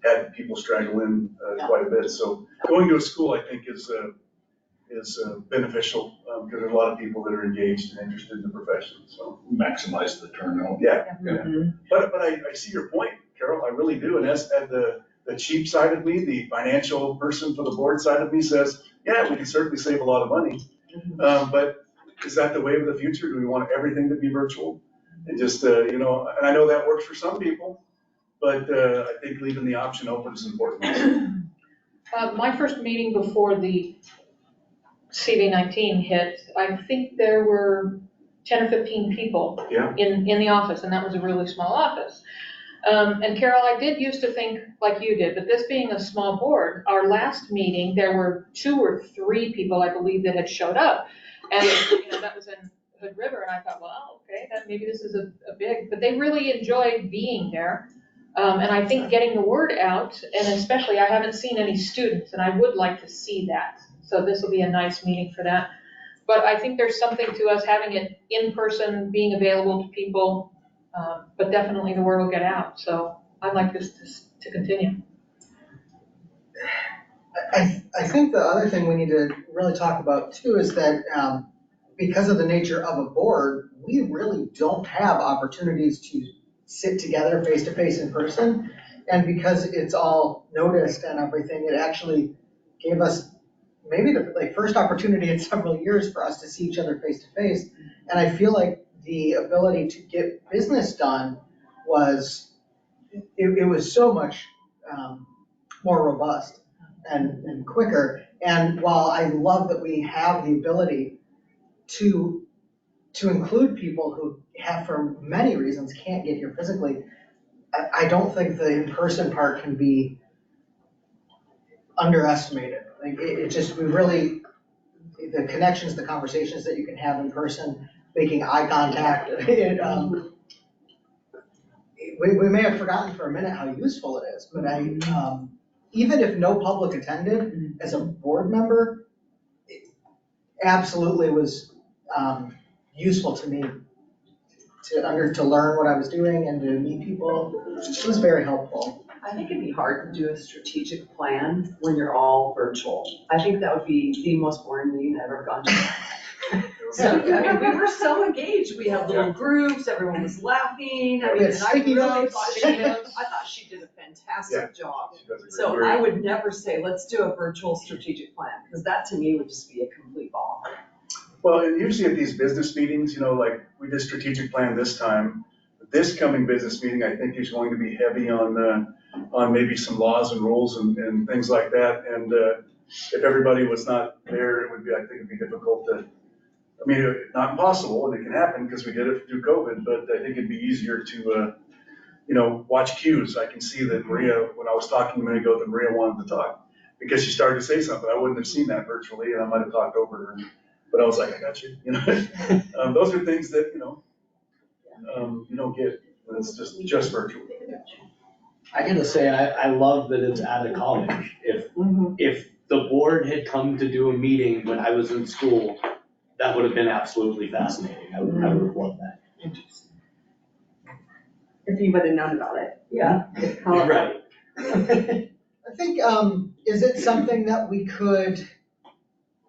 [SPEAKER 8] had people straggle in quite a bit. So going to a school, I think, is beneficial because there's a lot of people that are engaged and interested in the profession. So
[SPEAKER 9] Maximize the turnout.
[SPEAKER 8] Yeah. But I see your point, Carol. I really do. And as the cheap side of me, the financial person for the board side of me says, yeah, we can certainly save a lot of money. But is that the way of the future? Do we want everything to be virtual? And just, and I know that works for some people, but I think leaving the option open is important.
[SPEAKER 3] My first meeting before the CV-19 hit, I think there were 10 or 15 people in the office, and that was a really small office. And Carol, I did used to think like you did, but this being a small board, our last meeting, there were 2 or 3 people, I believe, that had showed up. And that was in Hood River, and I thought, well, okay, that maybe this is a big, but they really enjoyed being there. And I think getting the word out, and especially I haven't seen any students, and I would like to see that. So this will be a nice meeting for that. But I think there's something to us having it in person, being available to people, but definitely the word will get out. So I'd like this to continue.
[SPEAKER 2] I think the other thing we need to really talk about too is that because of the nature of a board, we really don't have opportunities to sit together face to face in person. And because it's all noticed and everything, it actually gave us maybe the first opportunity in several years for us to see each other face to face. And I feel like the ability to get business done was, it was so much more robust and quicker. And while I love that we have the ability to include people who have, for many reasons, can't get here physically, I don't think the in-person part can be underestimated. Like it just, we really, the connections, the conversations that you can have in person, making eye contact, we may have forgotten for a minute how useful it is, but even if no public attended, as a board member, it absolutely was useful to me to learn what I was doing and to meet people. It was very helpful.
[SPEAKER 5] I think it'd be hard to do a strategic plan when you're all virtual. I think that would be the most boring meeting I've ever gone to. So, I mean, we were so engaged. We had little groups, everyone was laughing. I mean, and I really thought she did a fantastic job. So I would never say, let's do a virtual strategic plan, because that to me would just be a complete bomb.
[SPEAKER 8] Well, and usually at these business meetings, like we did strategic plan this time. This coming business meeting, I think is going to be heavy on maybe some laws and rules and things like that. And if everybody was not there, I think it'd be difficult to, not impossible, and it can happen because we did it through COVID, but I think it'd be easier to, watch cues. I can see that Maria, when I was talking a minute ago, that Maria wanted to talk because she started to say something. I wouldn't have seen that virtually, and I might have talked over her. But I was like, I got you. Those are things that, you don't get when it's just virtual.
[SPEAKER 6] I gotta say, I love that it's at a college. If the board had come to do a meeting when I was in school, that would have been absolutely fascinating. I would have loved that.
[SPEAKER 17] If you would have known about it.
[SPEAKER 5] Yeah.
[SPEAKER 6] Right.
[SPEAKER 2] I think, is it something that we could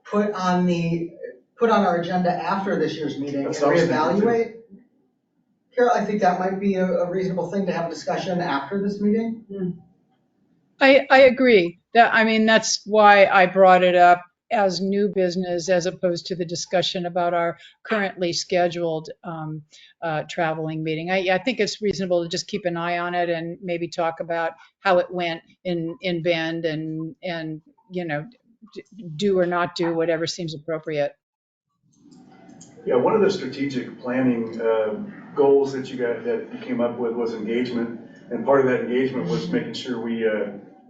[SPEAKER 2] put on our agenda after this year's meeting and reevaluate? Carol, I think that might be a reasonable thing to have a discussion after this meeting.
[SPEAKER 4] I agree. That's why I brought it up as new business as opposed to the discussion about our currently scheduled traveling meeting. I think it's reasonable to just keep an eye on it and maybe talk about how it went in Bend and do or not do whatever seems appropriate.
[SPEAKER 8] Yeah, one of the strategic planning goals that you came up with was engagement, and part of that engagement was making sure we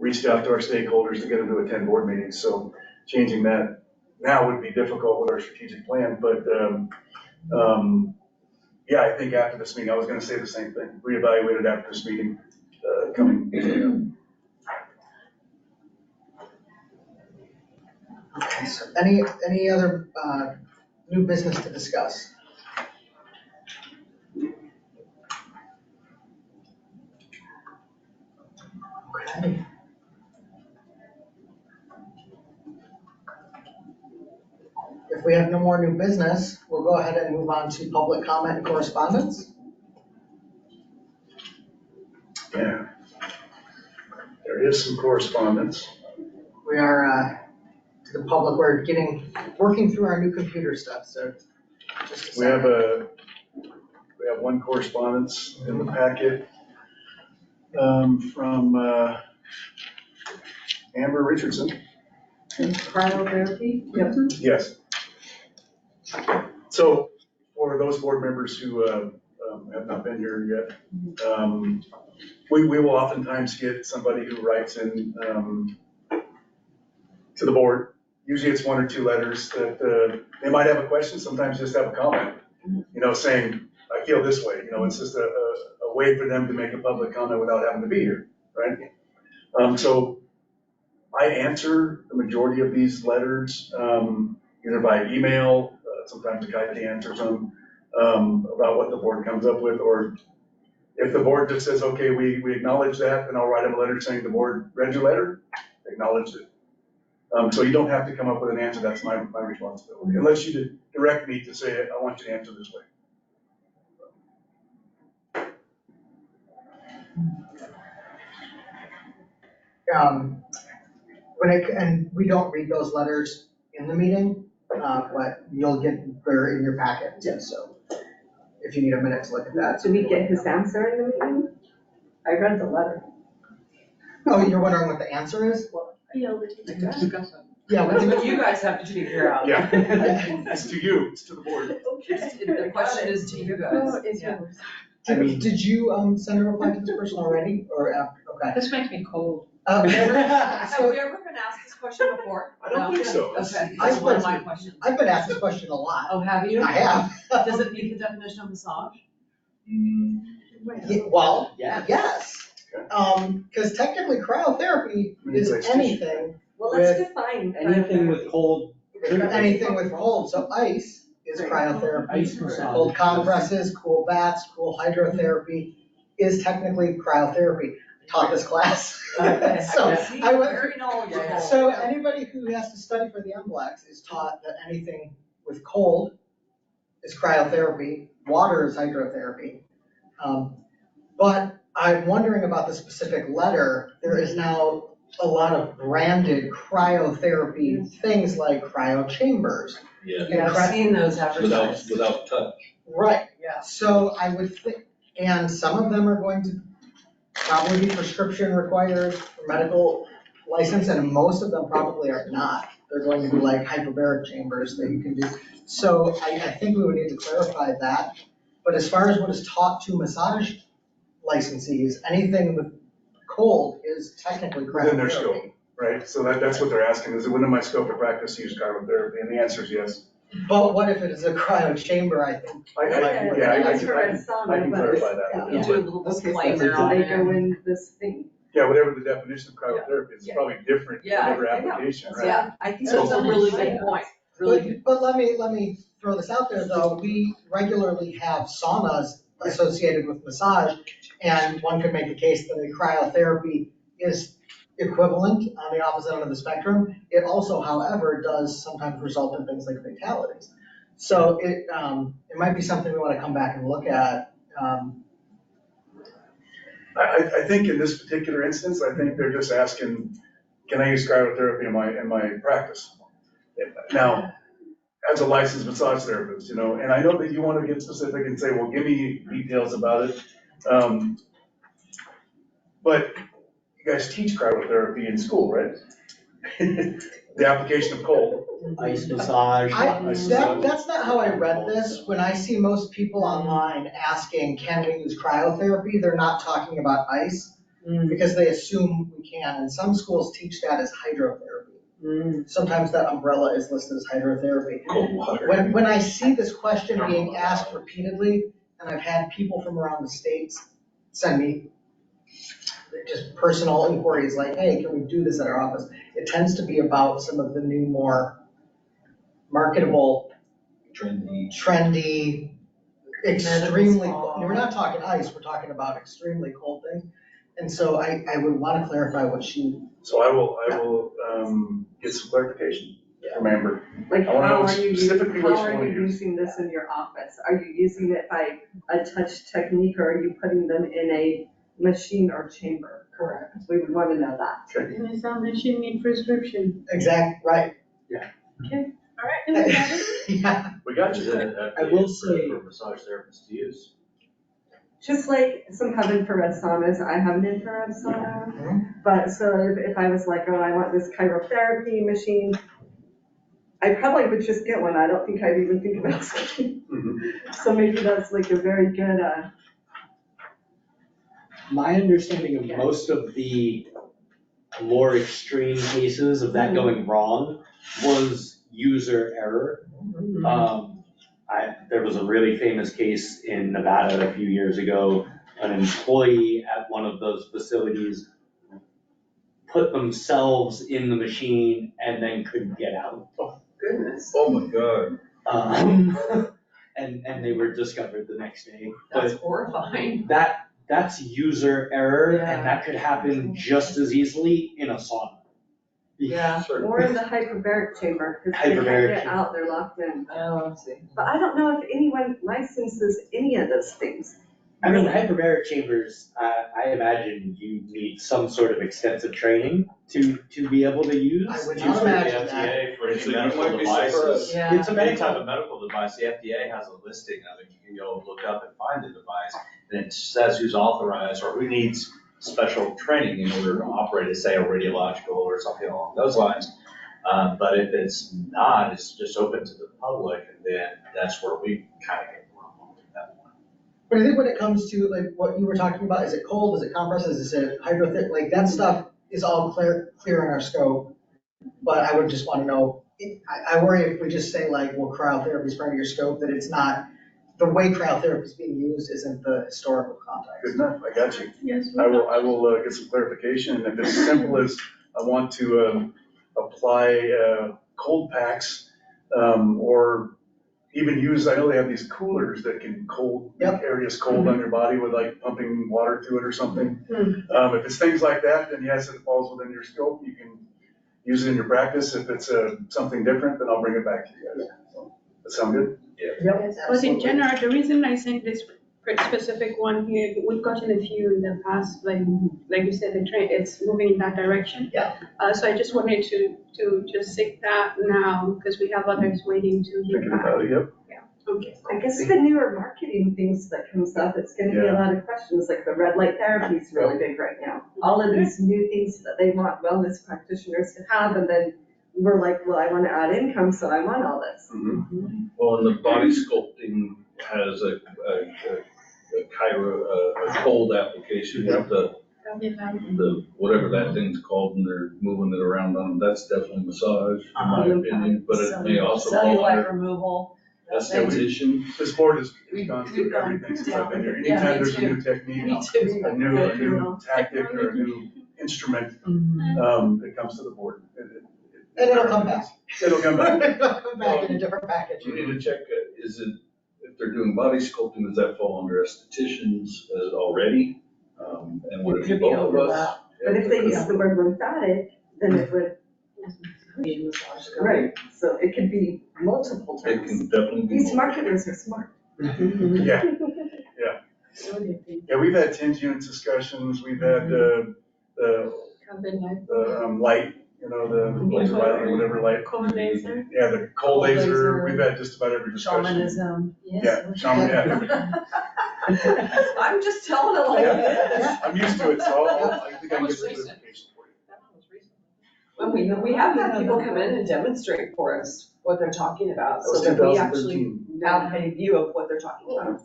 [SPEAKER 8] reached out to our stakeholders to get them to attend board meetings. So changing that now would be difficult with our strategic plan, but yeah, I think after this meeting, I was going to say the same thing. Reevaluate it after this meeting coming.
[SPEAKER 2] Okay, so any other new business to discuss? Okay. If we have no more new business, we'll go ahead and move on to public comment and correspondence.
[SPEAKER 8] Yeah. There is some correspondence.
[SPEAKER 2] We are to the public. We're working through our new computer stuff. So just
[SPEAKER 8] we have one correspondence in the packet from Amber Richardson.
[SPEAKER 17] Cryotherapy? Yep.
[SPEAKER 8] Yes. So for those board members who have not been here yet, we will oftentimes get somebody who writes in to the board. Usually it's one or two letters that they might have a question, sometimes just have a comment. saying, I feel this way, it's just a way for them to make a public comment without having to be here, right? So I answer the majority of these letters, either by email, sometimes the guy answers them, about what the board comes up with, or if the board just says, okay, we acknowledge that, then I'll write them a letter saying the board read your letter, acknowledged it. So you don't have to come up with an answer, that's my responsibility, unless you direct me to say, I want you to answer this way.
[SPEAKER 2] And we don't read those letters in the meeting, but you'll get, they're in your packet, so if you need a minute to look at that.
[SPEAKER 17] Did we get his answer in the meeting? I read the letter.
[SPEAKER 2] Oh, you're wondering what the answer is?
[SPEAKER 18] Yeah, we can discuss it.
[SPEAKER 2] Yeah,
[SPEAKER 5] That's what you guys have to figure out.
[SPEAKER 8] Yeah, it's to you, it's to the board.
[SPEAKER 5] The question is to you guys.
[SPEAKER 18] Oh, it's
[SPEAKER 5] Yeah.
[SPEAKER 18] yours.
[SPEAKER 2] Did you send a reply to this person already, or after? Okay.
[SPEAKER 3] This makes me cold.
[SPEAKER 5] Have we ever been asked this question before?
[SPEAKER 8] I don't think so.
[SPEAKER 5] Okay, that's one of my questions.
[SPEAKER 2] I've been asked this question a lot.
[SPEAKER 5] Oh, have you?
[SPEAKER 2] I have.
[SPEAKER 5] Does it meet the definition of massage?
[SPEAKER 2] Well,
[SPEAKER 6] Yeah.
[SPEAKER 2] yes. Because technically cryotherapy is anything.
[SPEAKER 17] Well, let's define.
[SPEAKER 6] Anything with cold.
[SPEAKER 2] Anything with cold, so ice is cryotherapy.
[SPEAKER 6] Ice massage.
[SPEAKER 2] Cold compresses, cool baths, cool hydrotherapy is technically cryotherapy. I taught this class. So
[SPEAKER 5] See,
[SPEAKER 2] I went
[SPEAKER 5] very knowledgeable.
[SPEAKER 2] So anybody who has to study for the MBLEX is taught that anything with cold is cryotherapy, water is hydrotherapy. But I'm wondering about the specific letter. There is now a lot of branded cryotherapy things like cryo chambers.
[SPEAKER 7] Yeah.
[SPEAKER 5] Yeah, I've seen those advertised.
[SPEAKER 7] Without touch.
[SPEAKER 2] Right.
[SPEAKER 5] Yeah.
[SPEAKER 2] So I would think, and some of them are going to probably be prescription required for medical license, and most of them probably are not. They're going to be like hyperbaric chambers that you can do. So I think we would need to clarify that. But as far as what is taught to massage licensees, anything with cold is technically
[SPEAKER 8] Within their
[SPEAKER 2] cryotherapy.
[SPEAKER 8] scope, right? So that's what they're asking, is it within my scope of practice to use cryotherapy? And the answer is yes.
[SPEAKER 2] But what if it is a cryo chamber, I think?
[SPEAKER 8] I can clarify that.
[SPEAKER 5] You do a little disclaimer
[SPEAKER 17] So
[SPEAKER 5] on
[SPEAKER 17] they
[SPEAKER 5] there.
[SPEAKER 17] go in this thing.
[SPEAKER 8] Yeah, whatever the definition of cryotherapy is, it's probably different in
[SPEAKER 5] Yeah,
[SPEAKER 8] every
[SPEAKER 5] I know.
[SPEAKER 8] application, right?
[SPEAKER 5] Yeah, I think that's a really good point. Really good.
[SPEAKER 2] But let me throw this out there though, we regularly have saunas associated with massage, and one could make the case that a cryotherapy is equivalent on the opposite end of the spectrum. It also, however, does sometimes result in things like fatalities. So it might be something we want to come back and look at.
[SPEAKER 8] I think in this particular instance, I think they're just asking, can I use cryotherapy in my practice? Now, as a licensed massage therapist, and I know that you want to get specific and say, well, give me details about it. But you guys teach cryotherapy in school, right? The application of cold.
[SPEAKER 6] Ice massage.
[SPEAKER 2] That's not how I read this. When I see most people online asking, can we use cryotherapy, they're not talking about ice because they assume we can. And some schools teach that as hydrotherapy. Sometimes that umbrella is listed as hydrotherapy.
[SPEAKER 8] Cold water.
[SPEAKER 2] When I see this question being asked repeatedly, and I've had people from around the states send me just personal inquiries like, hey, can we do this at our office? It tends to be about some of the new, more marketable, trendy, extremely cold. We're not talking ice, we're talking about extremely cold things. And so I would want to clarify what she.
[SPEAKER 8] So I will get some clarification from Amber.
[SPEAKER 17] Like,
[SPEAKER 8] I wanna know
[SPEAKER 17] how are you
[SPEAKER 8] specifically what you wanna use.
[SPEAKER 17] using this in your office? Are you using it by a touch technique, or are you putting them in a machine or chamber?
[SPEAKER 2] Correct.
[SPEAKER 17] We would want to know that.
[SPEAKER 18] And it's a machine need prescription.
[SPEAKER 2] Exact, right.
[SPEAKER 18] Okay, all right, then we got it.
[SPEAKER 2] Yeah.
[SPEAKER 8] We got you.
[SPEAKER 6] I will say-
[SPEAKER 7] For massage therapists to use.
[SPEAKER 17] Just like some have infrared saunas, I have an infrared sauna. But so if I was like, oh, I want this cryotherapy machine, I probably would just get one. I don't think I'd even think about switching. So maybe that's like a very good,
[SPEAKER 6] My understanding of most of the more extreme cases of that going wrong was user error. there was a really famous case in Nevada a few years ago. An employee at one of those facilities put themselves in the machine and then couldn't get out.
[SPEAKER 5] Goodness.
[SPEAKER 9] Oh my God.
[SPEAKER 6] And they were discovered the next day.
[SPEAKER 5] That's
[SPEAKER 6] But
[SPEAKER 5] horrifying.
[SPEAKER 6] that's user error,
[SPEAKER 5] Yeah.
[SPEAKER 6] and that could happen just as easily in a sauna.
[SPEAKER 5] Yeah.
[SPEAKER 17] Or in the hyperbaric chamber, because they can't
[SPEAKER 6] Hyperbaric
[SPEAKER 17] get
[SPEAKER 6] chamber.
[SPEAKER 17] out, they're locked in.
[SPEAKER 5] Oh, I see.
[SPEAKER 17] But I don't know if anyone licenses any of those things.
[SPEAKER 6] I mean, hyperbaric chambers, I imagine you need some sort of extensive training to be able to use.
[SPEAKER 2] I would
[SPEAKER 19] Use
[SPEAKER 2] not
[SPEAKER 19] for the
[SPEAKER 2] imagine that.
[SPEAKER 19] FDA for any
[SPEAKER 9] So you
[SPEAKER 19] medical
[SPEAKER 9] might be
[SPEAKER 19] devices.
[SPEAKER 9] surprised.
[SPEAKER 5] Yeah.
[SPEAKER 6] It's a
[SPEAKER 19] Any
[SPEAKER 6] medical.
[SPEAKER 19] type of medical device, the FDA has a listing of it, you can go look up and find the device, and it says who's authorized or who needs special training in order to operate it, say a radiological or something along those lines. But if it's not, it's just open to the public, and then that's where we kind of get wrong with that one.
[SPEAKER 2] But I think when it comes to like what you were talking about, is it cold, is it compresses, is it hydrotherapy, like that stuff is all clear in our scope. But I would just want to know, I worry if we just say like, well, cryotherapy is part of your scope, that it's not, the way cryotherapy is being used isn't the historical context.
[SPEAKER 8] Good enough, I got you.
[SPEAKER 18] Yes.
[SPEAKER 8] I will get some clarification, and if it's as simple as I want to apply cold packs, or even use, I know they have these coolers that can make areas cold on your body with like pumping water through it or something. If it's things like that, then yes, it falls within your scope, you can use it in your practice. If it's something different, then I'll bring it back to you guys. So, that sound good?
[SPEAKER 2] Yep.
[SPEAKER 18] But in general, the reason I sent this specific one here, we've gotten a few in the past, like you said, the trend, it's moving in that direction.
[SPEAKER 2] Yeah.
[SPEAKER 18] So I just wanted to just say that now, because we have others waiting to hear
[SPEAKER 8] Thinking
[SPEAKER 18] back.
[SPEAKER 8] about it, yep.
[SPEAKER 18] Okay.
[SPEAKER 17] I guess the newer marketing things that comes up, it's gonna be a lot of questions, like the red light therapy is really big right now. All of these new things that they want wellness practitioners to have, and then we're like, well, I wanna add income, so I want all this.
[SPEAKER 9] Well, and the body sculpting has a cold application with the, whatever that thing's called, and they're moving it around on, that's definitely massage, in my opinion, but it may also fall
[SPEAKER 5] Cellulite
[SPEAKER 9] under
[SPEAKER 5] removal.
[SPEAKER 9] esthetician.
[SPEAKER 8] This board has gone through everything since I've been here. Anytime there's a new technique, a new tactic, or a new instrument, that comes to the board.
[SPEAKER 2] And it'll come back.
[SPEAKER 8] It'll come back.
[SPEAKER 2] It'll come back in a different package.
[SPEAKER 9] You need to check, is it, if they're doing body sculpting, does that fall under estheticians already? And would it be
[SPEAKER 5] Could be
[SPEAKER 9] both of us?
[SPEAKER 5] overlap.
[SPEAKER 17] But if they use the word lymphatic, then it would,
[SPEAKER 5] Be massage.
[SPEAKER 17] right, so it could be multiple
[SPEAKER 9] It
[SPEAKER 17] terms.
[SPEAKER 9] can definitely be.
[SPEAKER 17] These
[SPEAKER 9] both.
[SPEAKER 17] marketers are smart.
[SPEAKER 8] Yeah, yeah, we've had 10 unit discussions, we've had the light, you know, the laser light, or whatever light.
[SPEAKER 18] Cold laser.
[SPEAKER 8] Yeah, the cold laser, we've had just about every discussion.
[SPEAKER 5] Shamanism.
[SPEAKER 8] Yeah, shaman, yeah.
[SPEAKER 5] I'm just telling it like it is.
[SPEAKER 8] I'm used to it, so I think I can get some clarification for you.
[SPEAKER 5] Well, we have had people come in and demonstrate for us what they're talking about, so
[SPEAKER 8] That
[SPEAKER 5] that
[SPEAKER 8] was
[SPEAKER 5] we actually
[SPEAKER 8] 2013.
[SPEAKER 5] have a view of what they're talking about.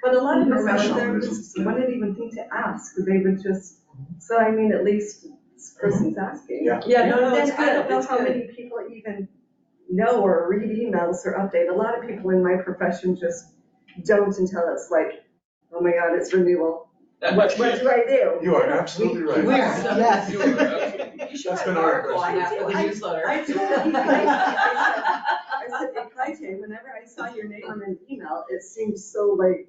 [SPEAKER 17] But a lot of massage
[SPEAKER 8] Shamanism.
[SPEAKER 17] therapists wouldn't even think to ask, they would just, so I mean, at least this person's asking.
[SPEAKER 8] Yeah.
[SPEAKER 5] Yeah, no,
[SPEAKER 17] Then
[SPEAKER 5] it's
[SPEAKER 17] I don't
[SPEAKER 5] good,
[SPEAKER 17] know
[SPEAKER 5] it's
[SPEAKER 17] how
[SPEAKER 5] good.
[SPEAKER 17] many people even know or read emails or update. A lot of people in my profession just don't until it's like, oh my God, it's renewal. What do I do?
[SPEAKER 8] You are absolutely right.
[SPEAKER 2] Yes.
[SPEAKER 9] You are absolutely.
[SPEAKER 5] You should
[SPEAKER 8] That's
[SPEAKER 5] write
[SPEAKER 8] been
[SPEAKER 5] an
[SPEAKER 8] our
[SPEAKER 5] article on that for the
[SPEAKER 17] I-
[SPEAKER 5] newsletter.
[SPEAKER 17] I told I said, Ekaite, whenever I saw your name on an email, it seemed so like,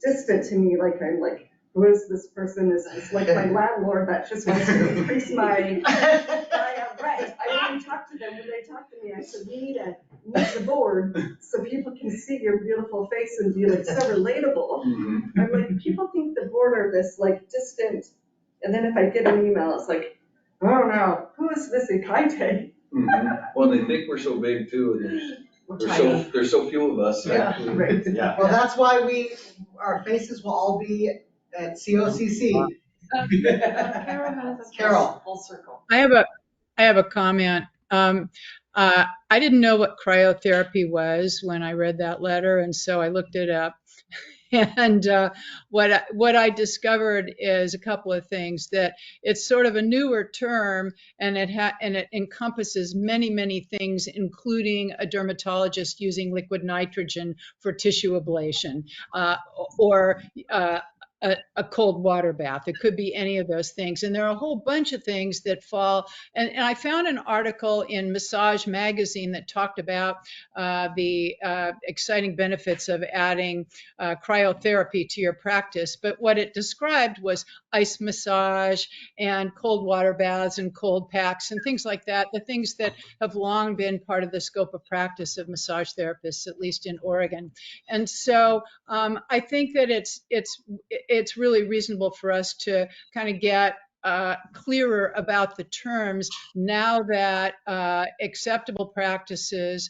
[SPEAKER 17] distant to me, like I'm like, who is this person? Is this like my landlord that just wants to increase my rent? I didn't talk to them. When they talked to me, I said, we need to meet the board so people can see your beautiful face and be like so relatable. I'm like, people think the board are this like distant, and then if I get an email, it's like, I don't know, who is this Ekaite?
[SPEAKER 9] Well, they think we're so big too, and there's so few of us.
[SPEAKER 5] Yeah,
[SPEAKER 9] actually.
[SPEAKER 17] right.
[SPEAKER 6] Yeah.
[SPEAKER 2] Well, that's why our faces will all be at COCC.
[SPEAKER 18] Carol has a.
[SPEAKER 2] Carol.
[SPEAKER 5] Full circle.
[SPEAKER 4] I have a comment. I didn't know what cryotherapy was when I read that letter, and so I looked it up. And what I discovered is a couple of things, that it's sort of a newer term, and it encompasses many things, including a dermatologist using liquid nitrogen for tissue ablation, or a cold water bath. It could be any of those things. And there are a whole bunch of things that fall. And I found an article in Massage Magazine that talked about the exciting benefits of adding cryotherapy to your practice. But what it described was ice massage and cold water baths and cold packs and things like that, the things that have long been part of the scope of practice of massage therapists, at least in Oregon. And so I think that it's really reasonable for us to kind of get clearer about the terms now that acceptable practices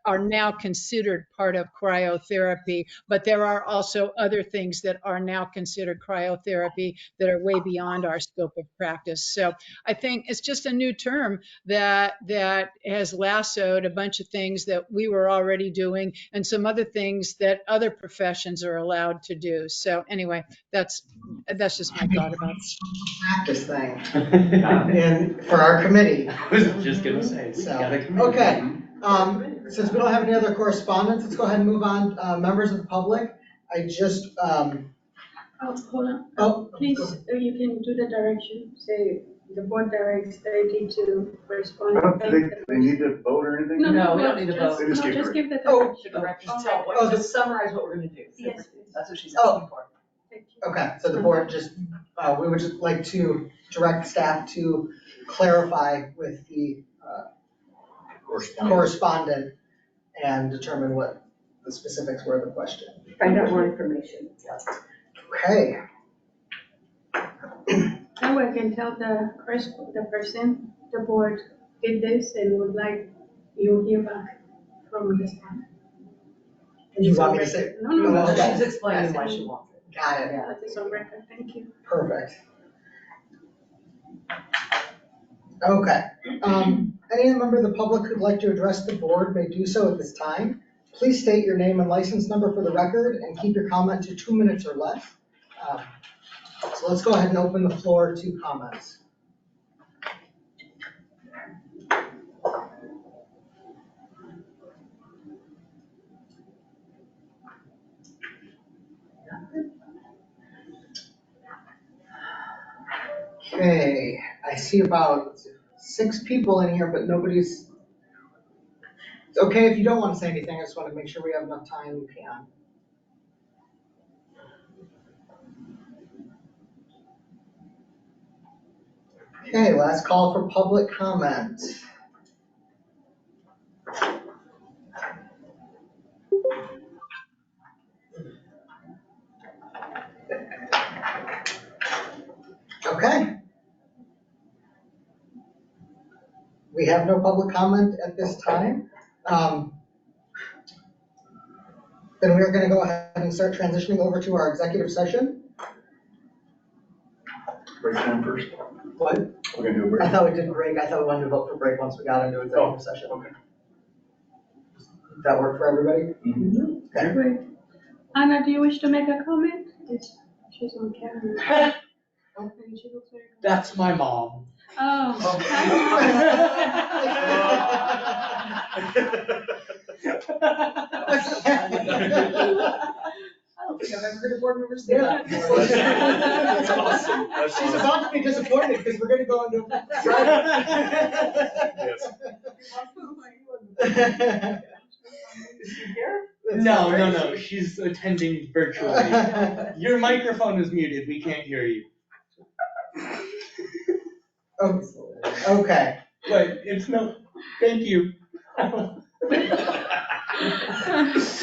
[SPEAKER 4] are now considered part of cryotherapy, but there are also other things that are now considered cryotherapy that are way beyond our scope of practice. So I think it's just a new term that has lassoed a bunch of things that we were already doing and some other things that other professions are allowed to do. So anyway, that's just my thought about it.
[SPEAKER 2] Practice thing and for our committee.
[SPEAKER 6] I was just gonna say, we got a committee.
[SPEAKER 2] Okay. Since we don't have any other correspondence, let's go ahead and move on. Members of the public, I just,
[SPEAKER 18] Oh, hold on.
[SPEAKER 2] Oh,
[SPEAKER 18] please, you can do the direction. Say the board directs Eddie to respond.
[SPEAKER 8] I don't think they need to vote or anything.
[SPEAKER 5] No, we don't need to vote.
[SPEAKER 8] They just
[SPEAKER 18] No,
[SPEAKER 8] give
[SPEAKER 18] just
[SPEAKER 8] her-
[SPEAKER 18] give the
[SPEAKER 2] Oh,
[SPEAKER 18] direction.
[SPEAKER 5] Just summarize what we're gonna do.
[SPEAKER 18] Yes,
[SPEAKER 5] That's what she's
[SPEAKER 2] Oh.
[SPEAKER 5] asking for.
[SPEAKER 18] Thank you.
[SPEAKER 2] Okay, so the board just, we would just like to direct staff to clarify with the correspondent and determine what the specifics were of the question.
[SPEAKER 17] Find out more information.
[SPEAKER 2] Okay.
[SPEAKER 18] That way I can tell the person, the board did this and would like you hear back from the staff.
[SPEAKER 2] You want me to say?
[SPEAKER 18] No, no,
[SPEAKER 2] Oh,
[SPEAKER 18] no.
[SPEAKER 2] okay.
[SPEAKER 5] She's explaining why she wants it.
[SPEAKER 2] Got it.
[SPEAKER 18] That is on record, thank you.
[SPEAKER 2] Perfect. Okay. Any member of the public who'd like to address the board may do so at this time. Please state your name and license number for the record and keep your comment to 2 minutes or less. So let's go ahead and open the floor to comments. Okay, I see about 6 people in here, but nobody's. It's okay if you don't want to say anything, I just want to make sure we have enough time, we can. Okay, last call for public comment. Okay. We have no public comment at this time. Then we are going to go ahead and start transitioning over to our executive session.
[SPEAKER 8] Break time first.
[SPEAKER 2] What?
[SPEAKER 8] We're gonna do a break.
[SPEAKER 2] I thought we did break. I thought we wanted to vote for break once we got into executive session.
[SPEAKER 8] Okay.
[SPEAKER 2] Does that work for everybody? Okay.
[SPEAKER 18] Great. Anna, do you wish to make a comment? Yes, she's on camera. And she looks very good.
[SPEAKER 6] That's my mom.
[SPEAKER 18] Oh.
[SPEAKER 5] I don't think I've ever heard a board member say that.
[SPEAKER 2] That's awesome. She's about to be disappointed because we're gonna go into.
[SPEAKER 6] No, she's attending virtually. Your microphone is muted, we can't hear you.
[SPEAKER 2] Okay.
[SPEAKER 6] But it's no, thank you.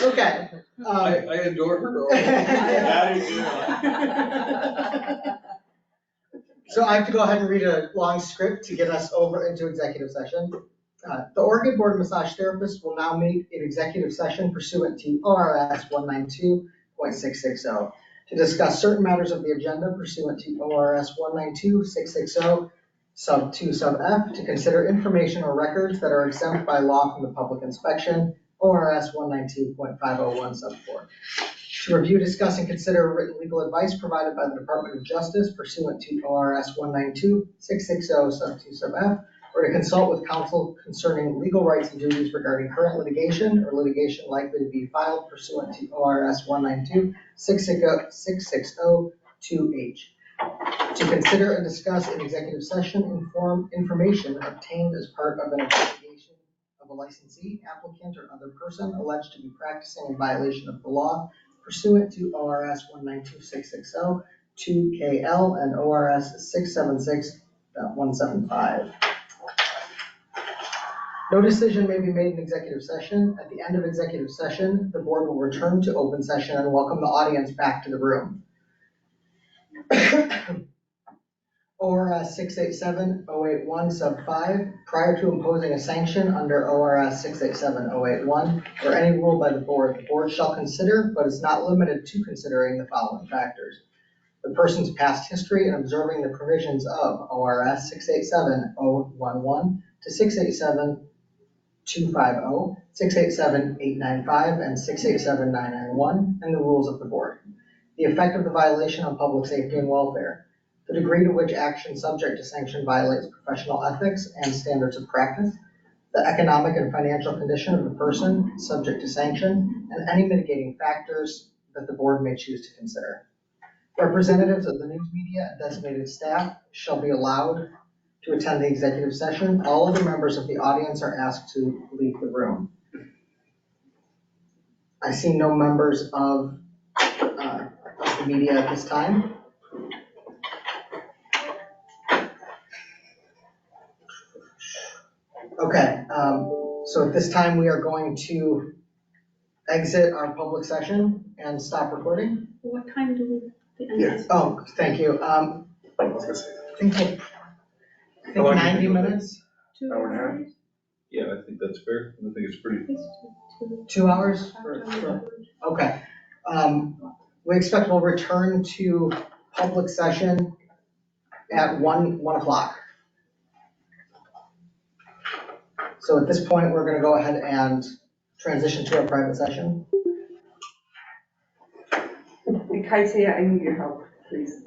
[SPEAKER 2] Okay.
[SPEAKER 9] I adore her.
[SPEAKER 2] So I have to go ahead and read a long script to get us over into executive session. The Oregon Board of Massage Therapists will now meet in executive session pursuant to ORS 192.660 to discuss certain matters of the agenda pursuant to ORS 192.660 sub 2 sub F to consider information or records that are exempt by law from the public inspection, ORS 192.501 sub 4. To review, discuss, and consider written legal advice provided by the Department of Justice pursuant to ORS 192.660 sub 2 sub F, or to consult with counsel concerning legal rights and duties regarding current litigation or litigation likely to be filed pursuant to ORS 192.660 2H. To consider and discuss in executive session information obtained as part of an investigation of a licensee, applicant, or other person alleged to be practicing in violation of the law pursuant to ORS 192.660 2KL and ORS 676.175. No decision may be made in executive session. At the end of executive session, the board will return to open session and welcome the audience back to the room. ORS 687.081 sub 5, prior to imposing a sanction under ORS 687.081 or any rule by the board shall consider, but is not limited to considering, the following factors: the person's past history and observing the provisions of ORS 687.011 to 687.250, 687.895, and 687.991, and the rules of the board. The effect of the violation on public safety and welfare. The degree to which action subject to sanction violates professional ethics and standards of practice. The economic and financial condition of the person subject to sanction, and any mitigating factors that the board may choose to consider. Representatives of the news media and designated staff shall be allowed to attend the executive session. All other members of the audience are asked to leave the room. I see no members of the media at this time. Okay, so at this time we are going to exit our public session and stop recording.
[SPEAKER 18] What time do we end?
[SPEAKER 8] Yes.
[SPEAKER 2] Oh, thank you.
[SPEAKER 8] I was gonna say,
[SPEAKER 2] I think 90 minutes,
[SPEAKER 8] hour and a half.
[SPEAKER 9] Yeah, I think that's fair. I think it's pretty.
[SPEAKER 2] 2 hours. Okay. We expect we'll return to public session at 1 o'clock. So at this point, we're going to go ahead and transition to our private session.
[SPEAKER 17] And Katia, I need your help, please.